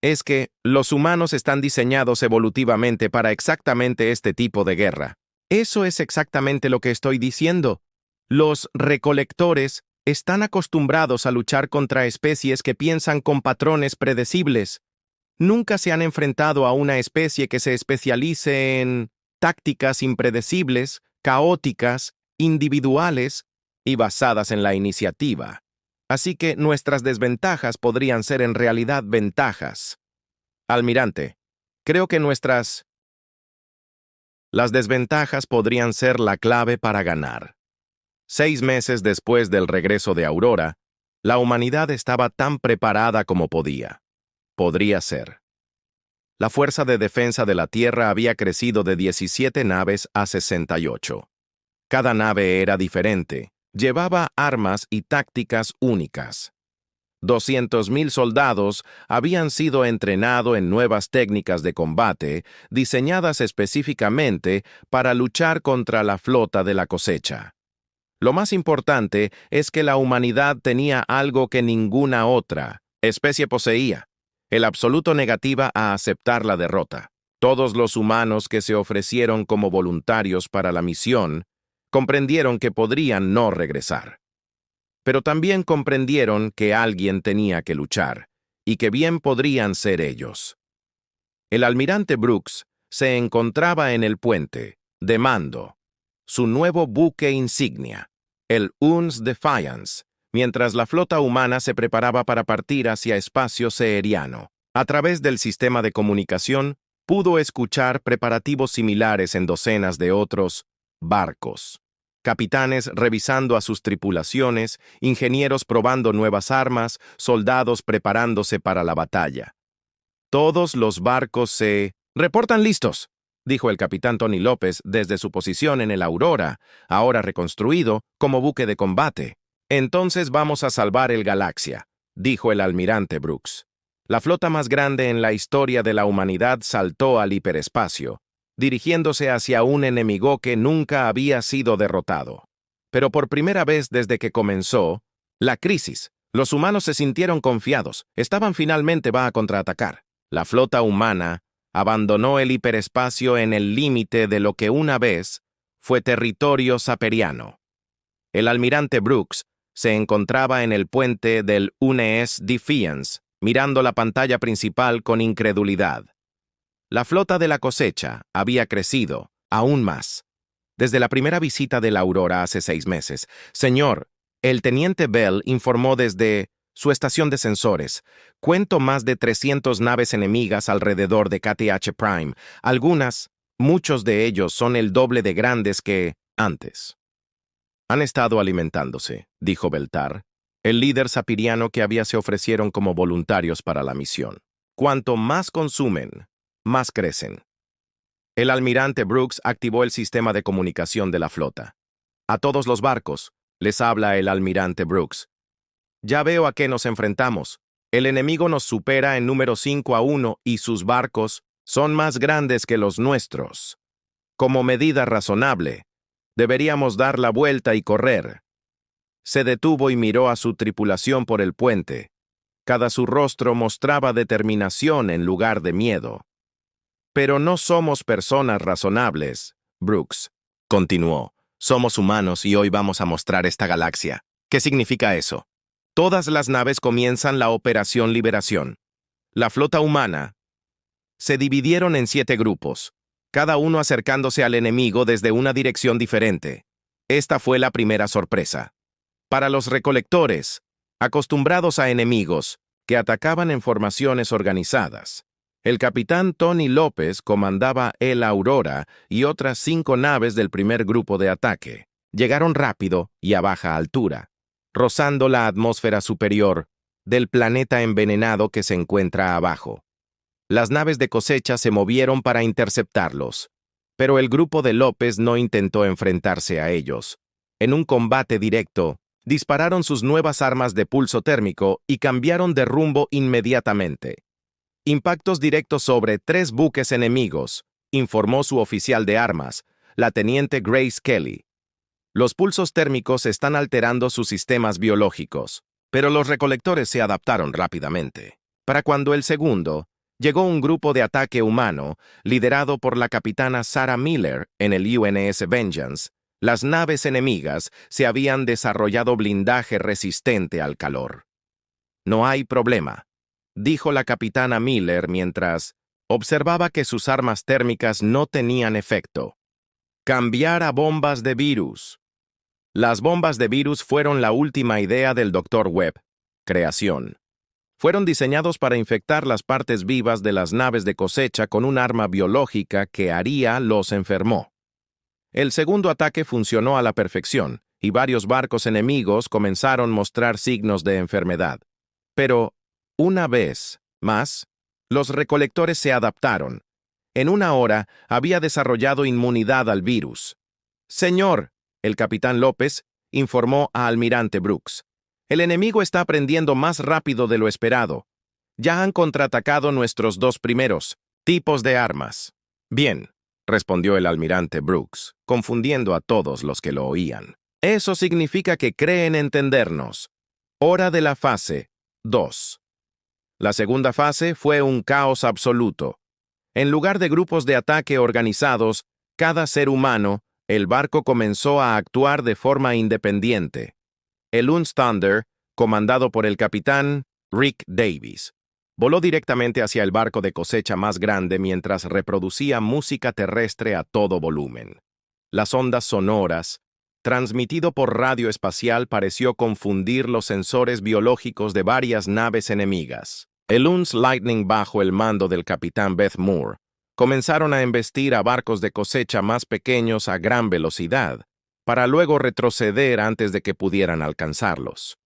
es que los humanos están diseñados evolutivamente para exactamente este tipo de guerra. Eso es exactamente lo que estoy diciendo. Los recolectores están acostumbrados a luchar contra especies que piensan con patrones predecibles. Nunca se han enfrentado a una especie que se especialice en tácticas impredecibles, caóticas, individuales y basadas en la iniciativa. Así que nuestras desventajas podrían ser en realidad ventajas. Almirante, creo que las desventajas podrían ser la clave para ganar. 6 meses después del regreso de Aurora, la humanidad estaba tan preparada como podría ser. La Fuerza de Defensa de la Tierra había crecido de 17 naves a 68. Cada nave era diferente, llevaba armas y tácticas únicas. 200,000 soldados habían sido entrenados en nuevas técnicas de combate diseñadas específicamente para luchar contra la flota de la cosecha. Lo más importante es que la humanidad tenía algo que ninguna otra especie poseía: el absoluto negativa a aceptar la derrota. Todos los humanos que se ofrecieron como voluntarios para la misión comprendieron que podrían no regresar. Pero también comprendieron que alguien tenía que luchar, y que bien podrían ser ellos. El almirante Brooks se encontraba en el puente, de mando, su nuevo buque insignia, el UNS Defiance, mientras la flota humana se preparaba para partir hacia espacio seheriano. A través del sistema de comunicación, pudo escuchar preparativos similares en docenas de otros barcos. Capitanes revisando a sus tripulaciones, ingenieros probando nuevas armas, soldados preparándose para la batalla. Todos los barcos se reportan listos, dijo el capitán Tony López desde su posición en el Aurora, ahora reconstruido como buque de combate. Entonces vamos a salvar el Galaxia, dijo el almirante Brooks. La flota más grande en la historia de la humanidad saltó al hiperespacio, dirigiéndose hacia un enemigo que nunca había sido derrotado. Pero por primera vez desde que comenzó la crisis, los humanos se sintieron confiados, estaban finalmente a contraatacar. La flota humana abandonó el hiperespacio en el límite de lo que una vez fue territorio saperiano. El almirante Brooks se encontraba en el puente del UNS Defiance, mirando la pantalla principal con incredulidad. La flota de la cosecha había crecido aún más. Desde la primera visita de la Aurora hace 6 meses, señor, el teniente Bell informó desde su estación de sensores. Cuento más de 300 naves enemigas alrededor de KTH Prime. Muchos de ellos son el doble de grandes que antes. Han estado alimentándose, dijo Beltar, el líder sapiriano que se ofrecieron como voluntarios para la misión. Cuanto más consumen, más crecen. El almirante Brooks activó el sistema de comunicación de la flota. A todos los barcos, les habla el almirante Brooks. Ya veo a qué nos enfrentamos. El enemigo nos supera en número 5-1 y sus barcos son más grandes que los nuestros. Como medida razonable, Deberíamos dar la vuelta y correr. Se detuvo y miró a su tripulación por el puente. Su rostro mostraba determinación en lugar de miedo. Pero no somos personas razonables, Brooks continuó. Somos humanos y hoy vamos a mostrar esta galaxia. ¿Qué significa eso? Todas las naves comienzan la Operación Liberación. La flota humana se dividieron en 7 grupos, cada uno acercándose al enemigo desde una dirección diferente. Esta fue la primera sorpresa. Para los recolectores, acostumbrados a enemigos que atacaban en formaciones organizadas, el capitán Tony López comandaba el Aurora y otras 5 naves del primer grupo de ataque. Llegaron rápido y a baja altura, rozando la atmósfera superior del planeta envenenado que se encuentra abajo. Las naves de cosecha se movieron para interceptarlos, pero el grupo de López no intentó enfrentarse a ellos. En un combate directo, dispararon sus nuevas armas de pulso térmico y cambiaron de rumbo inmediatamente. Impactos directos sobre 3 buques enemigos, informó su oficial de armas, la teniente Grace Kelly. Los pulsos térmicos están alterando sus sistemas biológicos, pero los recolectores se adaptaron rápidamente. Para cuando el segundo, llegó un grupo de ataque humano, liderado por la capitana Sarah Miller en el UNS Vengeance. Las naves enemigas se habían desarrollado blindaje resistente al calor. No hay problema, dijo la capitana Miller mientras observaba que sus armas térmicas no tenían efecto. Cambiar a bombas de virus. Las bombas de virus fueron la última idea del Dr. Webb. Creación. Fueron diseñados para infectar las partes vivas de las naves de cosecha con un arma biológica que los enfermó. El segundo ataque funcionó a la perfección, y varios barcos enemigos comenzaron a mostrar signos de enfermedad. Pero, una vez más, los recolectores se adaptaron. En una hora había desarrollado inmunidad al virus. Señor, el capitán López informó a almirante Brooks. El enemigo está aprendiendo más rápido de lo esperado. Ya han contraatacado nuestros 2 primeros tipos de armas. Bien, respondió el almirante Brooks, confundiendo a todos los que lo oían. Eso significa que creen entendernos. Hora de la fase 2. La segunda fase fue un caos absoluto. En lugar de grupos de ataque organizados, cada ser humano, el barco comenzó a actuar de forma independiente. El Uns Thunder, comandado por el capitán Rick Davis, voló directamente hacia el barco de cosecha más grande mientras reproducía música terrestre a todo volumen. Las ondas sonoras, transmitido por radio espacial, pareció confundir los sensores biológicos de varias naves enemigas. El Uns Lightning, bajo el mando del capitán Beth Moore, comenzaron a embestir a barcos de cosecha más pequeños a gran velocidad, para luego retroceder antes de que pudieran alcanzarlos.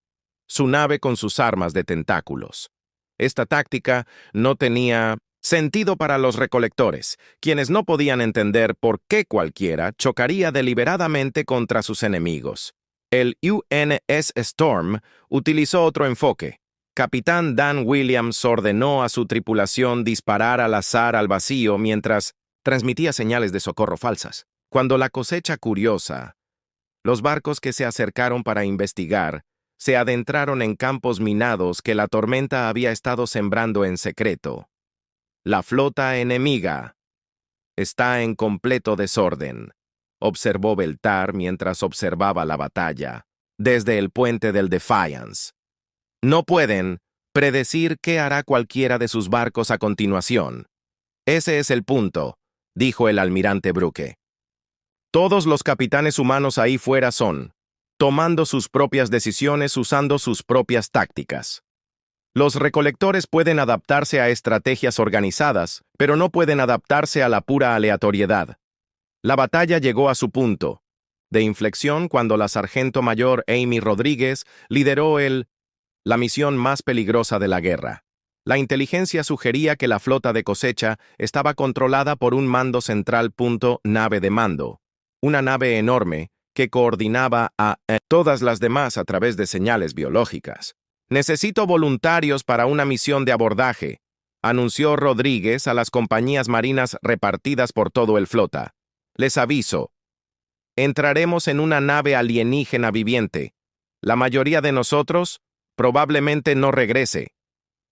Su nave con sus armas de tentáculos. Esta táctica no tenía sentido para los recolectores, quienes no podían entender por qué cualquiera chocaría deliberadamente contra sus enemigos. El UNS Storm utilizó otro enfoque. Capitán Dan Williams ordenó a su tripulación disparar al azar al vacío mientras transmitía señales de socorro falsas. Cuando la cosecha curiosa, los barcos que se acercaron para investigar, se adentraron en campos minados que la tormenta había estado sembrando en secreto. La flota enemiga está en completo desorden, observó Beltar mientras observaba la batalla, desde el puente del Defiance. No pueden predecir qué hará cualquiera de sus barcos a continuación. Ese es el punto, dijo el almirante Brooke. Todos los capitanes humanos ahí fuera son, tomando sus propias decisiones usando sus propias tácticas. Los recolectores pueden adaptarse a estrategias organizadas, pero no pueden adaptarse a la pura aleatoriedad. La batalla llegó a su punto de inflexión cuando la sargento mayor Amy Rodríguez lideró la misión más peligrosa de la guerra. La inteligencia sugería que la flota de cosecha estaba controlada por un mando central. Nave de mando, una nave enorme que coordinaba a todas las demás a través de señales biológicas. Necesito voluntarios para una misión de abordaje, anunció Rodríguez a las compañías marinas repartidas por todo el flota. Les aviso, Entraremos en una nave alienígena viviente. La mayoría de nosotros probablemente no regrese.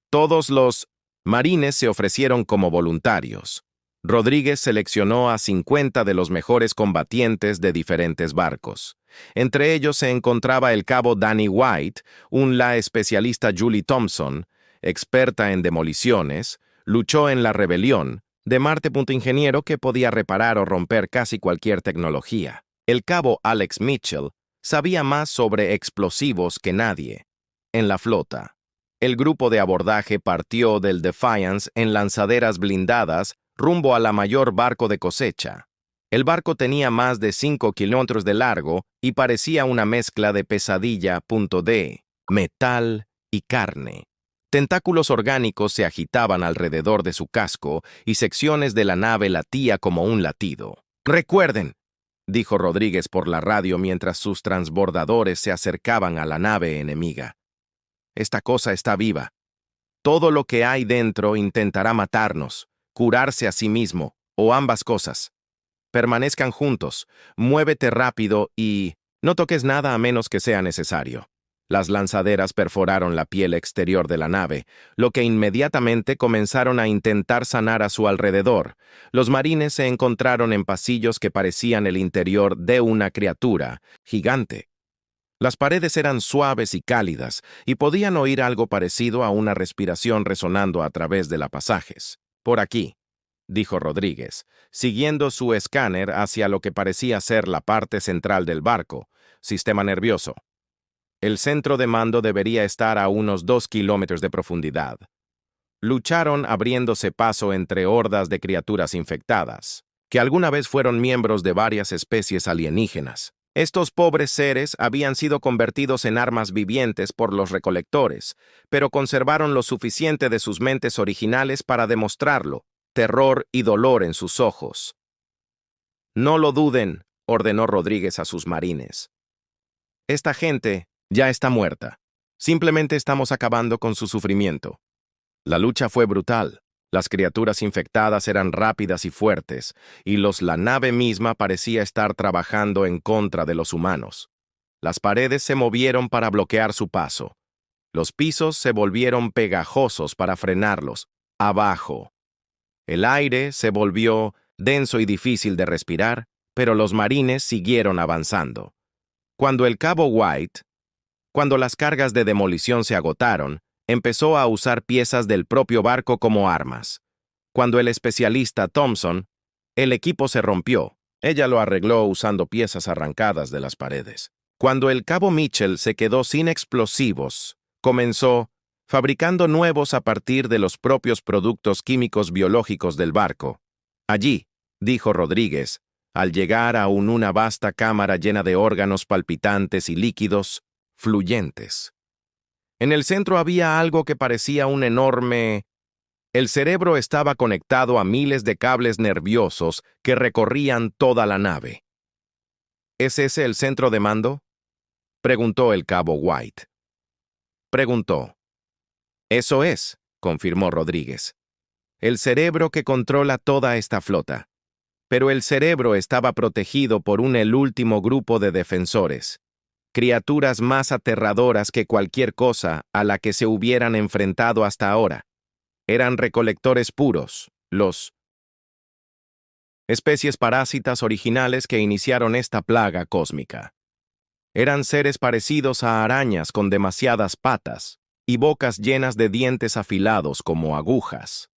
Todos los marines se ofrecieron como voluntarios. Rodríguez seleccionó a 50 de los mejores combatientes de diferentes barcos. Entre ellos se encontraba el cabo Danny White, la especialista Julie Thompson, experta en demoliciones, luchó en la rebelión, de Marte. Ingeniero que podía reparar o romper casi cualquier tecnología. El cabo Alex Mitchell sabía más sobre explosivos que nadie en la flota. El grupo de abordaje partió del Defiance en lanzaderas blindadas rumbo a la mayor barco de cosecha. El barco tenía más de 5 kilómetros de largo y parecía una mezcla de pesadilla.d, metal y carne. Tentáculos orgánicos se agitaban alrededor de su casco y secciones de la nave latía como un latido. «Recuerden», dijo Rodríguez por la radio mientras sus transbordadores se acercaban a la nave enemiga. «Esta cosa está viva. Todo lo que hay dentro intentará matarnos, curarse a sí mismo, o ambas cosas. Permanezcan juntos, muévete rápido y no toques nada a menos que sea necesario». Las lanzaderas perforaron la piel exterior de la nave, lo que inmediatamente comenzaron a intentar sanar a su alrededor. Los marines se encontraron en pasillos que parecían el interior de una criatura gigante. Las paredes eran suaves y cálidas, y podían oír algo parecido a una respiración resonando a través de las pasajes. «Por aquí», dijo Rodríguez, siguiendo su escáner hacia lo que parecía ser la parte central del barco, sistema nervioso. El centro de mando debería estar a unos 2 kilómetros de profundidad. Lucharon abriéndose paso entre hordas de criaturas infectadas, que alguna vez fueron miembros de varias especies alienígenas. Estos pobres seres habían sido convertidos en armas vivientes por los recolectores, pero conservaron lo suficiente de sus mentes originales para demostrarlo, terror y dolor en sus ojos. «No lo duden», ordenó Rodríguez a sus marines. «Esta gente ya está muerta. Simplemente estamos acabando con su sufrimiento». La lucha fue brutal. Las criaturas infectadas eran rápidas y fuertes, y la nave misma parecía estar trabajando en contra de los humanos. Las paredes se movieron para bloquear su paso. Los pisos se volvieron pegajosos para frenarlos. Abajo. El aire se volvió denso y difícil de respirar, pero los marines siguieron avanzando. Cuando el cabo White, cuando las cargas de demolición se agotaron, empezó a usar piezas del propio barco como armas. Cuando el especialista Thompson, el equipo se rompió. Ella lo arregló usando piezas arrancadas de las paredes. Cuando el cabo Mitchell se quedó sin explosivos, comenzó fabricando nuevos a partir de los propios productos químicos biológicos del barco. Allí, dijo Rodríguez, al llegar a una vasta cámara llena de órganos palpitantes y líquidos fluyentes. En el centro había algo que parecía un enorme... El cerebro estaba conectado a miles de cables nerviosos que recorrían toda la nave. ¿Es ese el centro de mando?, preguntó el cabo White. Preguntó. «Eso es», confirmó Rodríguez. «El cerebro que controla toda esta flota». Pero el cerebro estaba protegido por el último grupo de defensores, criaturas más aterradoras que cualquier cosa a la que se hubieran enfrentado hasta ahora. Eran recolectores puros, los especies parásitas originales que iniciaron esta plaga cósmica. Eran seres parecidos a arañas con demasiadas patas y bocas llenas de dientes afilados como agujas.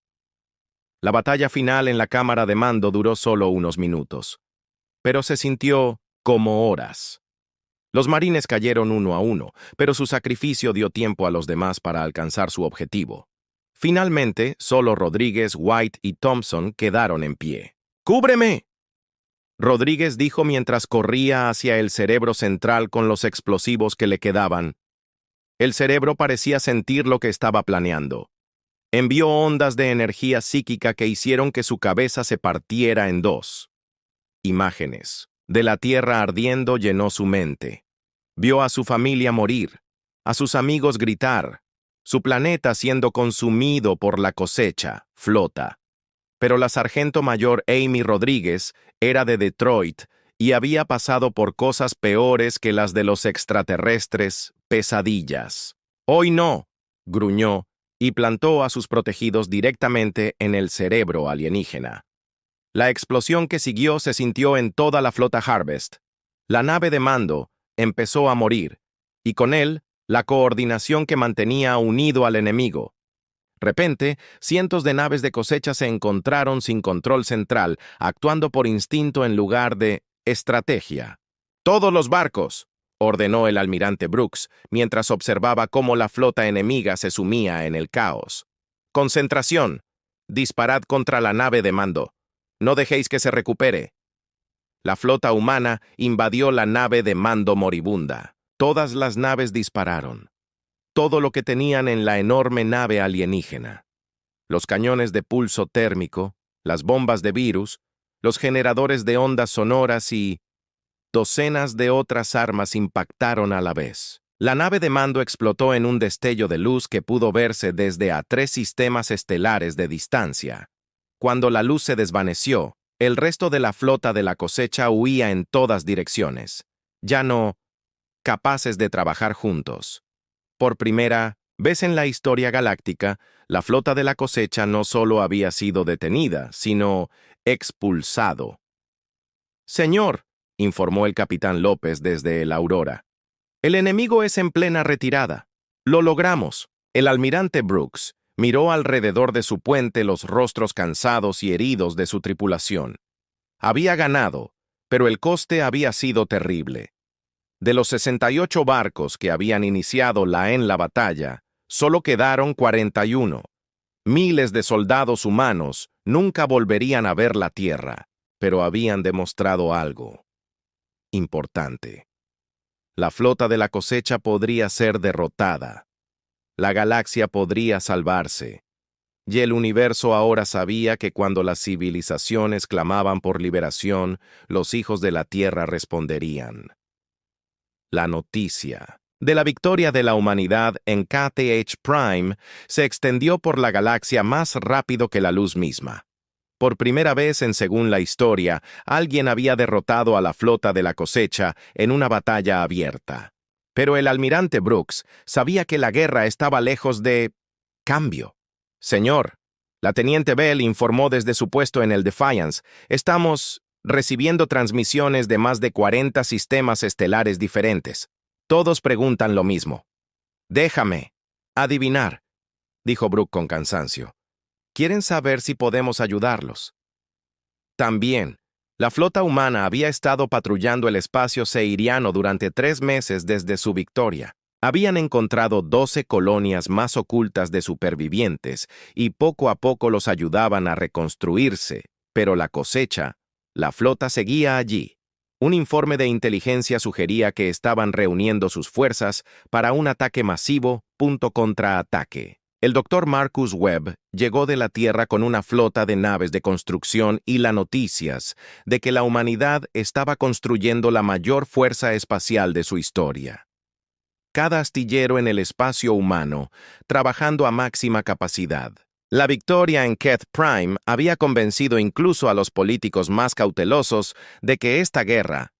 La batalla final en la cámara de mando duró solo unos minutos, pero se sintió como horas. Los marines cayeron uno a uno, pero su sacrificio dio tiempo a los demás para alcanzar su objetivo. Finalmente, solo Rodríguez, White y Thompson quedaron en pie. «¡Cúbreme!», Rodríguez dijo mientras corría hacia el cerebro central con los explosivos que le quedaban. El cerebro parecía sentir lo que estaba planeando. Envió ondas de energía psíquica que hicieron que su cabeza se partiera en dos. Imágenes de la tierra ardiendo llenó su mente. Vio a su familia morir, a sus amigos gritar, su planeta siendo consumido por la cosecha, flota. Pero la sargento mayor Amy Rodríguez era de Detroit y había pasado por cosas peores que las de los extraterrestres, pesadillas. «Hoy no», gruñó, y plantó a sus protegidos directamente en el cerebro alienígena. La explosión que siguió se sintió en toda la flota Harvest. La nave de mando empezó a morir, y con él, la coordinación que mantenía unido al enemigo. Repente, cientos de naves de cosecha se encontraron sin control central, actuando por instinto en lugar de estrategia. «¡Todos los barcos!», ordenó el almirante Brooks, mientras observaba cómo la flota enemiga se sumía en el caos. «Concentración. Disparad contra la nave de mando. No dejéis que se recupere». La flota humana invadió la nave de mando moribunda. Todas las naves dispararon. Todo lo que tenían en la enorme nave alienígena. Los cañones de pulso térmico, las bombas de virus, los generadores de ondas sonoras y docenas de otras armas impactaron a la vez. La nave de mando explotó en un destello de luz que pudo verse desde a 3 sistemas estelares de distancia. Cuando la luz se desvaneció, el resto de la flota de la cosecha huía en todas direcciones, ya no capaces de trabajar juntos. Por primera vez en la historia galáctica, la flota de la cosecha no solo había sido detenida, sino expulsado. «Señor», informó el capitán López desde el Aurora, «el enemigo es en plena retirada. Lo logramos». El almirante Brooks miró alrededor de su puente los rostros cansados y heridos de su tripulación. Había ganado, pero el coste había sido terrible. De los 68 barcos que habían iniciado la batalla, solo quedaron 41. Miles de soldados humanos nunca volverían a ver la Tierra, pero habían demostrado algo importante. La flota de la cosecha podría ser derrotada. La galaxia podría salvarse. Y el universo ahora sabía que cuando las civilizaciones clamaban por liberación, los hijos de la Tierra responderían. La noticia de la victoria de la humanidad en KTH Prime se extendió por la galaxia más rápido que la luz misma. Por primera vez según la historia, alguien había derrotado a la flota de la cosecha en una batalla abierta. Pero el almirante Brooks sabía que la guerra estaba lejos de cambio. «Señor», la teniente Bell informó desde su puesto en el Defiance, «estamos recibiendo transmisiones de más de 40 sistemas estelares diferentes. Todos preguntan lo mismo». «Déjame adivinar», dijo Brooke con cansancio. «Quieren saber si podemos ayudarlos». También, la flota humana había estado patrullando el espacio seiriano durante 3 meses desde su victoria. Habían encontrado 12 colonias más ocultas de supervivientes y poco a poco los ayudaban a reconstruirse, pero la cosecha, la flota seguía allí. Un informe de inteligencia sugería que estaban reuniendo sus fuerzas para un ataque masivo, contraataque. El Dr. Marcus Webb llegó de la Tierra con una flota de naves de construcción y las noticias de que la humanidad estaba construyendo la mayor fuerza espacial de su historia. Cada astillero en el espacio humano, trabajando a máxima capacidad. La victoria en Keth Prime había convencido incluso a los políticos más cautelosos de que esta guerra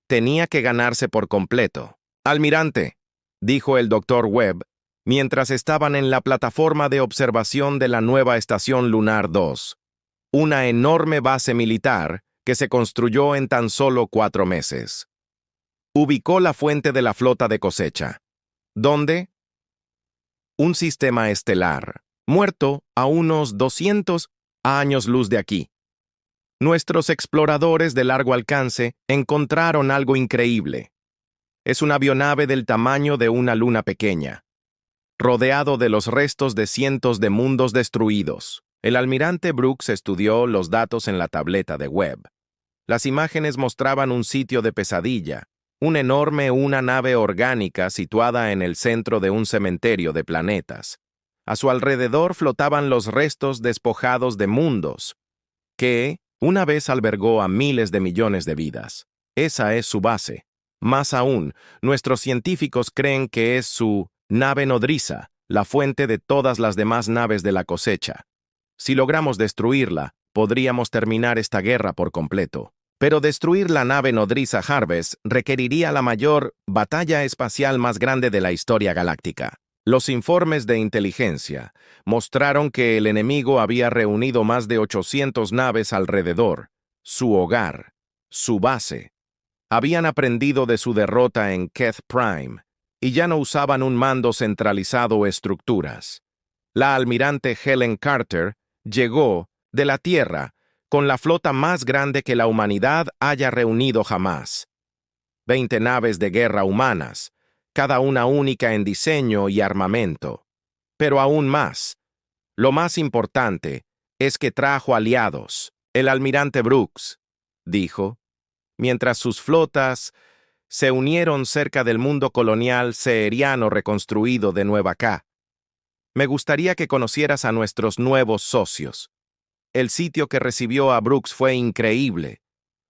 tenía que ganarse por completo. «Almirante», dijo el Dr. Webb, mientras estaban en la plataforma de observación de la nueva Estación Lunar 2, una enorme base militar que se construyó en tan solo 4 meses. Ubicó la fuente de la flota de cosecha. ¿Dónde? Un sistema estelar, muerto a unos 200 años luz de aquí. Nuestros exploradores de largo alcance encontraron algo increíble. Es una avionave del tamaño de una luna pequeña, rodeado de los restos de cientos de mundos destruidos. El almirante Brooks estudió los datos en la tableta de Webb. Las imágenes mostraban un sitio de pesadilla, una nave orgánica situada en el centro de un cementerio de planetas. A su alrededor flotaban los restos despojados de mundos, que una vez albergó a miles de millones de vidas. Esa es su base. Más aún, nuestros científicos creen que es su nave nodriza, la fuente de todas las demás naves de la cosecha. Si logramos destruirla, podríamos terminar esta guerra por completo. Pero destruir la nave nodriza Harvest requeriría la mayor batalla espacial más grande de la historia galáctica. Los informes de inteligencia mostraron que el enemigo había reunido más de 800 naves alrededor, su hogar, su base. Habían aprendido de su derrota en Keth Prime y ya no usaban un mando centralizado o estructuras. La almirante Helen Carter llegó de la Tierra con la flota más grande que la humanidad haya reunido jamás. 20 naves de guerra humanas, cada una única en diseño y armamento. Pero aún más, lo más importante es que trajo aliados. El almirante Brooks, dijo, mientras sus flotas se unieron cerca del mundo colonial sahariano reconstruido de Nueva K. Me gustaría que conocieras a nuestros nuevos socios. El sitio que recibió a Brooks fue increíble.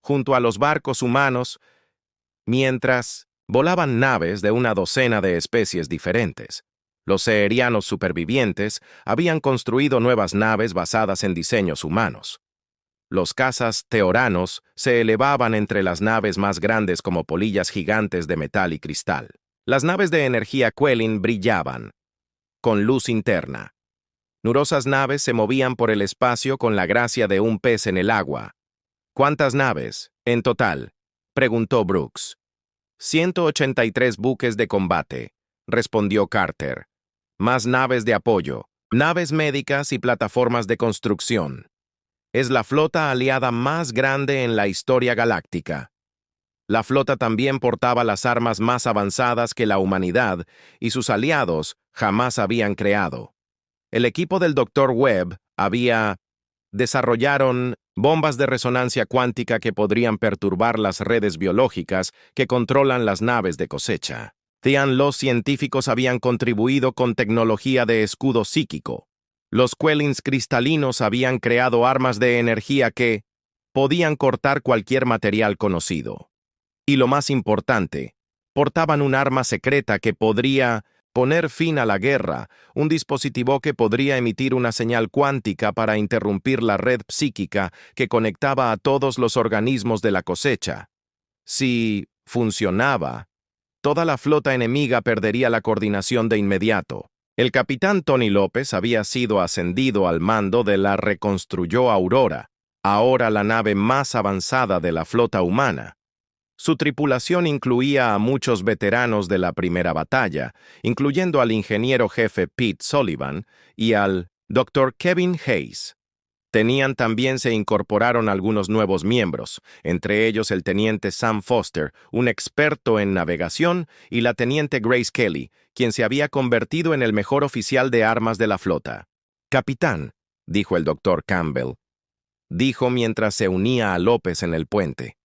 Junto a los barcos humanos, mientras volaban naves de una docena de especies diferentes. Los saharianos supervivientes habían construido nuevas naves basadas en diseños humanos. Los cazas teoranos se elevaban entre las naves más grandes como polillas gigantes de metal y cristal. Las naves de energía Quelin brillaban, con luz interna. Numerosas naves se movían por el espacio con la gracia de un pez en el agua. ¿Cuántas naves, en total?, preguntó Brooks. 183 buques de combate, respondió Carter. Más naves de apoyo, naves médicas y plataformas de construcción. Es la flota aliada más grande en la historia galáctica. La flota también portaba las armas más avanzadas que la humanidad y sus aliados jamás habían creado. El equipo del Dr. Webb desarrollaron bombas de resonancia cuántica que podrían perturbar las redes biológicas que controlan las naves de cosecha. Los científicos habían contribuido con tecnología de escudo psíquico. Los Quelins cristalinos habían creado armas de energía que podían cortar cualquier material conocido. Y lo más importante, portaban un arma secreta que podría poner fin a la guerra, un dispositivo que podría emitir una señal cuántica para interrumpir la red psíquica que conectaba a todos los organismos de la cosecha. Si funcionaba, toda la flota enemiga perdería la coordinación de inmediato. El capitán Tony López había sido ascendido al mando de la reconstruyó Aurora, ahora la nave más avanzada de la flota humana. Su tripulación incluía a muchos veteranos de la primera batalla, incluyendo al ingeniero jefe Pete Sullivan y al Dr. Kevin Hayes. También se incorporaron algunos nuevos miembros, entre ellos el teniente Sam Foster, un experto en navegación, y la teniente Grace Kelly, quien se había convertido en el mejor oficial de armas de la flota. «Capitán», dijo el Dr. Campbell, dijo mientras se unía a López en el puente.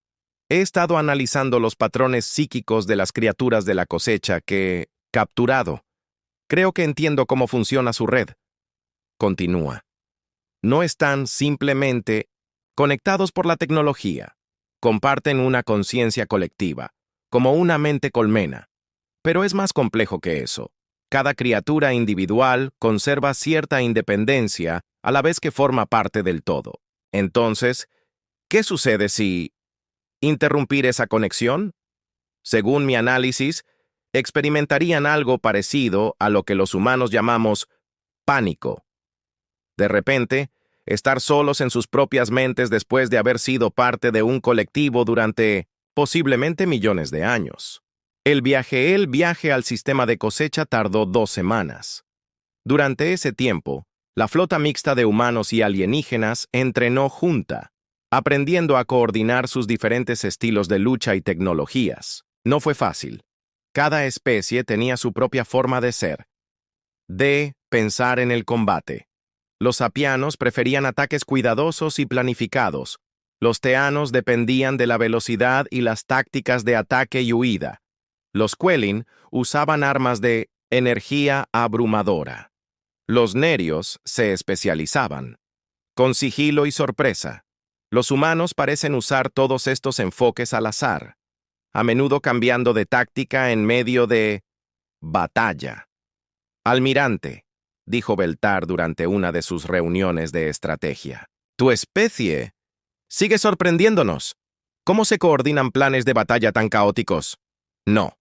«He estado analizando los patrones psíquicos de las criaturas de la cosecha que he capturado. Creo que entiendo cómo funciona su red». Continúa. No están simplemente conectados por la tecnología. Comparten una conciencia colectiva, como una mente colmena. Pero es más complejo que eso. Cada criatura individual conserva cierta independencia a la vez que forma parte del todo. Entonces, ¿qué sucede si interrumpir esa conexión? Según mi análisis, experimentarían algo parecido a lo que los humanos llamamos pánico. De repente, estar solos en sus propias mentes después de haber sido parte de un colectivo durante posiblemente millones de años. El viaje al sistema de cosecha tardó 2 semanas. Durante ese tiempo, la flota mixta de humanos y alienígenas entrenó junta, aprendiendo a coordinar sus diferentes estilos de lucha y tecnologías. No fue fácil. Cada especie tenía su propia forma de ser, de pensar en el combate. Los sapianos preferían ataques cuidadosos y planificados. Los teanos dependían de la velocidad y las tácticas de ataque y huida. Los Quelin usaban armas de energía abrumadora. Los nerios se especializaban con sigilo y sorpresa. Los humanos parecen usar todos estos enfoques al azar, a menudo cambiando de táctica en medio de batalla. «Almirante», dijo Beltar durante una de sus reuniones de estrategia, «tu especie sigue sorprendiéndonos. ¿Cómo se coordinan planes de batalla tan caóticos? No,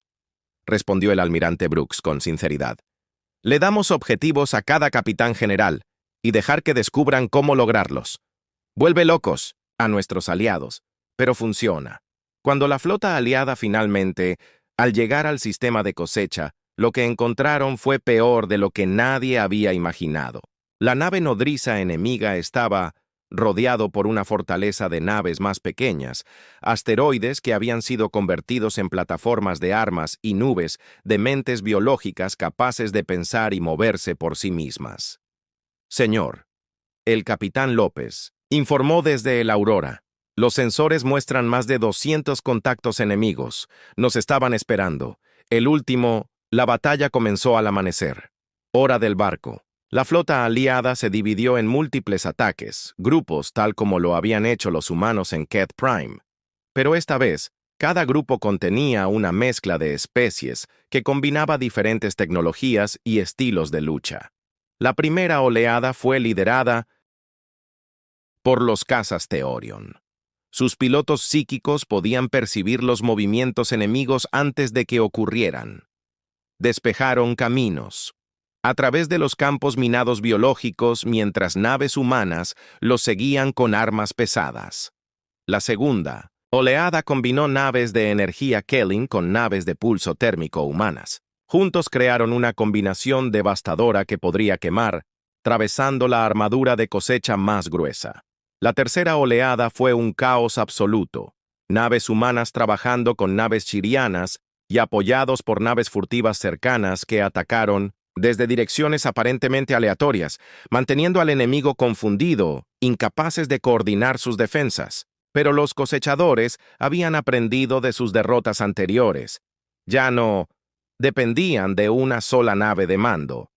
respondió el almirante Brooks con sinceridad. Le damos objetivos a cada capitán general y dejar que descubran cómo lograrlos. Vuelve locos a nuestros aliados, pero funciona. Cuando la flota aliada finalmente, al llegar al sistema de cosecha, lo que encontraron fue peor de lo que nadie había imaginado. La nave nodriza enemiga estaba rodeado por una fortaleza de naves más pequeñas, asteroides que habían sido convertidos en plataformas de armas y nubes de mentes biológicas capaces de pensar y moverse por sí mismas. Señor, el capitán López informó desde el Aurora. Los sensores muestran más de 200 contactos enemigos. Nos estaban esperando. El último, la batalla comenzó al amanecer. Hora del barco. La flota aliada se dividió en múltiples ataques, grupos tal como lo habían hecho los humanos en Ket Prime. Pero esta vez, cada grupo contenía una mezcla de especies que combinaba diferentes tecnologías y estilos de lucha. La primera oleada fue liderada por los cazas Theorion. Sus pilotos psíquicos podían percibir los movimientos enemigos antes de que ocurrieran. Despejaron caminos a través de los campos minados biológicos mientras naves humanas los seguían con armas pesadas. La segunda oleada combinó naves de energía Kelling con naves de pulso térmico humanas. Juntos crearon una combinación devastadora que podría quemar, atravesando la armadura de cosecha más gruesa. La tercera oleada fue un caos absoluto. Naves humanas trabajando con naves chirianas y apoyados por naves furtivas cercanas que atacaron desde direcciones aparentemente aleatorias, manteniendo al enemigo confundido, incapaces de coordinar sus defensas. Pero los cosechadores habían aprendido de sus derrotas anteriores. Ya no dependían de una sola nave de mando.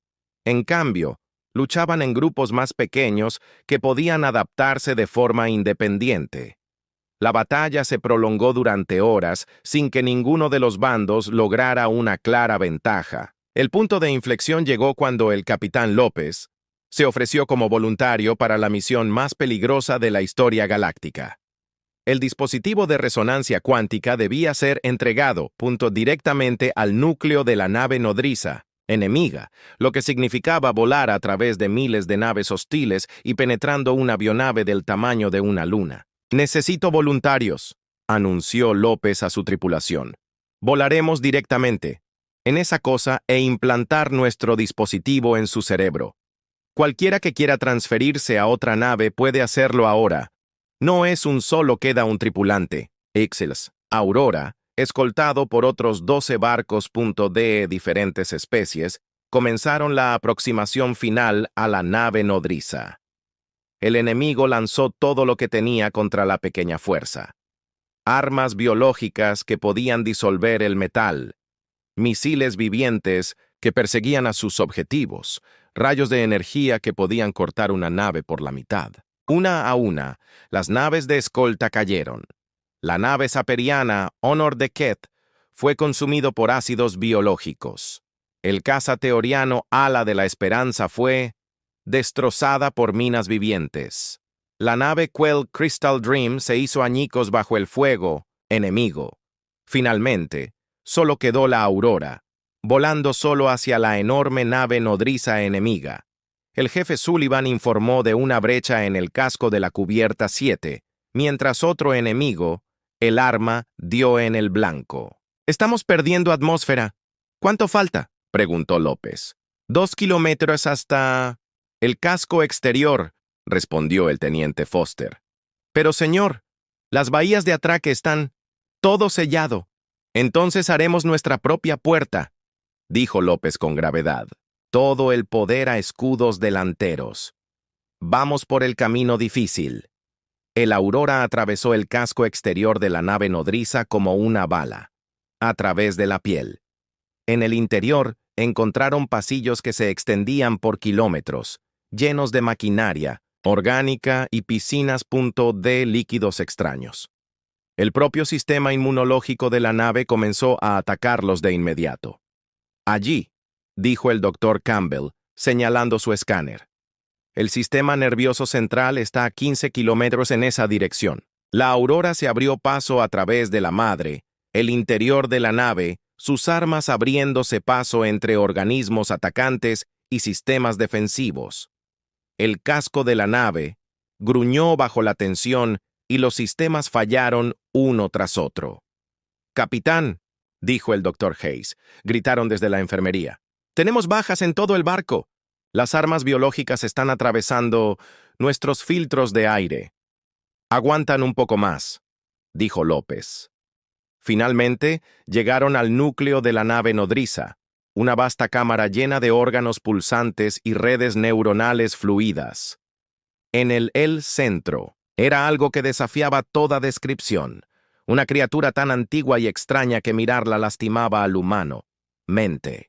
En cambio, luchaban en grupos más pequeños que podían adaptarse de forma independiente. La batalla se prolongó durante horas sin que ninguno de los bandos lograra una clara ventaja. El punto de inflexión llegó cuando el capitán López se ofreció como voluntario para la misión más peligrosa de la historia galáctica. El dispositivo de resonancia cuántica debía ser entregado directamente al núcleo de la nave nodriza enemiga, lo que significaba volar a través de miles de naves hostiles y penetrando una avionave del tamaño de una luna. «Necesito voluntarios», anunció López a su tripulación. «Volaremos directamente en esa cosa e implantar nuestro dispositivo en su cerebro. Cualquiera que quiera transferirse a otra nave puede hacerlo ahora. No es un solo, queda un tripulante. Ixels, Aurora, escoltado por otros 12 barcos de diferentes especies, comenzaron la aproximación final a la nave nodriza. El enemigo lanzó todo lo que tenía contra la pequeña fuerza. Armas biológicas que podían disolver el metal, misiles vivientes que perseguían a sus objetivos, rayos de energía que podían cortar una nave por la mitad. Una a una, las naves de escolta cayeron. La nave saperiana Honor de Ket fue consumido por ácidos biológicos. El caza teoriano Ala de la Esperanza fue destrozada por minas vivientes. La nave Quell Crystal Dream se hizo añicos bajo el fuego enemigo. Finalmente, solo quedó la Aurora, volando solo hacia la enorme nave nodriza enemiga. El jefe Sullivan informó de una brecha en el casco de la cubierta 7, mientras otro enemigo, el arma, dio en el blanco. «Estamos perdiendo atmósfera. ¿Cuánto falta?», preguntó López. «2 kilómetros hasta el casco exterior», respondió el teniente Foster. «Pero, señor, las bahías de atraque están todo sellado. Entonces haremos nuestra propia puerta», dijo López con gravedad. «Todo el poder a escudos delanteros. Vamos por el camino difícil». El Aurora atravesó el casco exterior de la nave nodriza como una bala, a través de la piel. En el interior encontraron pasillos que se extendían por kilómetros, llenos de maquinaria orgánica y piscinas de líquidos extraños. El propio sistema inmunológico de la nave comenzó a atacarlos de inmediato. «Allí», dijo el doctor Campbell, señalando su escáner. «El sistema nervioso central está a 15 kilómetros en esa dirección». La aurora se abrió paso a través de la madre, el interior de la nave, sus armas abriéndose paso entre organismos atacantes y sistemas defensivos. El casco de la nave gruñó bajo la tensión y los sistemas fallaron uno tras otro. «Capitán», dijo el doctor Hayes, gritaron desde la enfermería. «Tenemos bajas en todo el barco. Las armas biológicas están atravesando nuestros filtros de aire». «Aguantan un poco más», dijo López. Finalmente, llegaron al núcleo de la nave nodriza, una vasta cámara llena de órganos pulsantes y redes neuronales fluidas. En el centro, era algo que desafiaba toda descripción, una criatura tan antigua y extraña que mirarla lastimaba al humano, mente.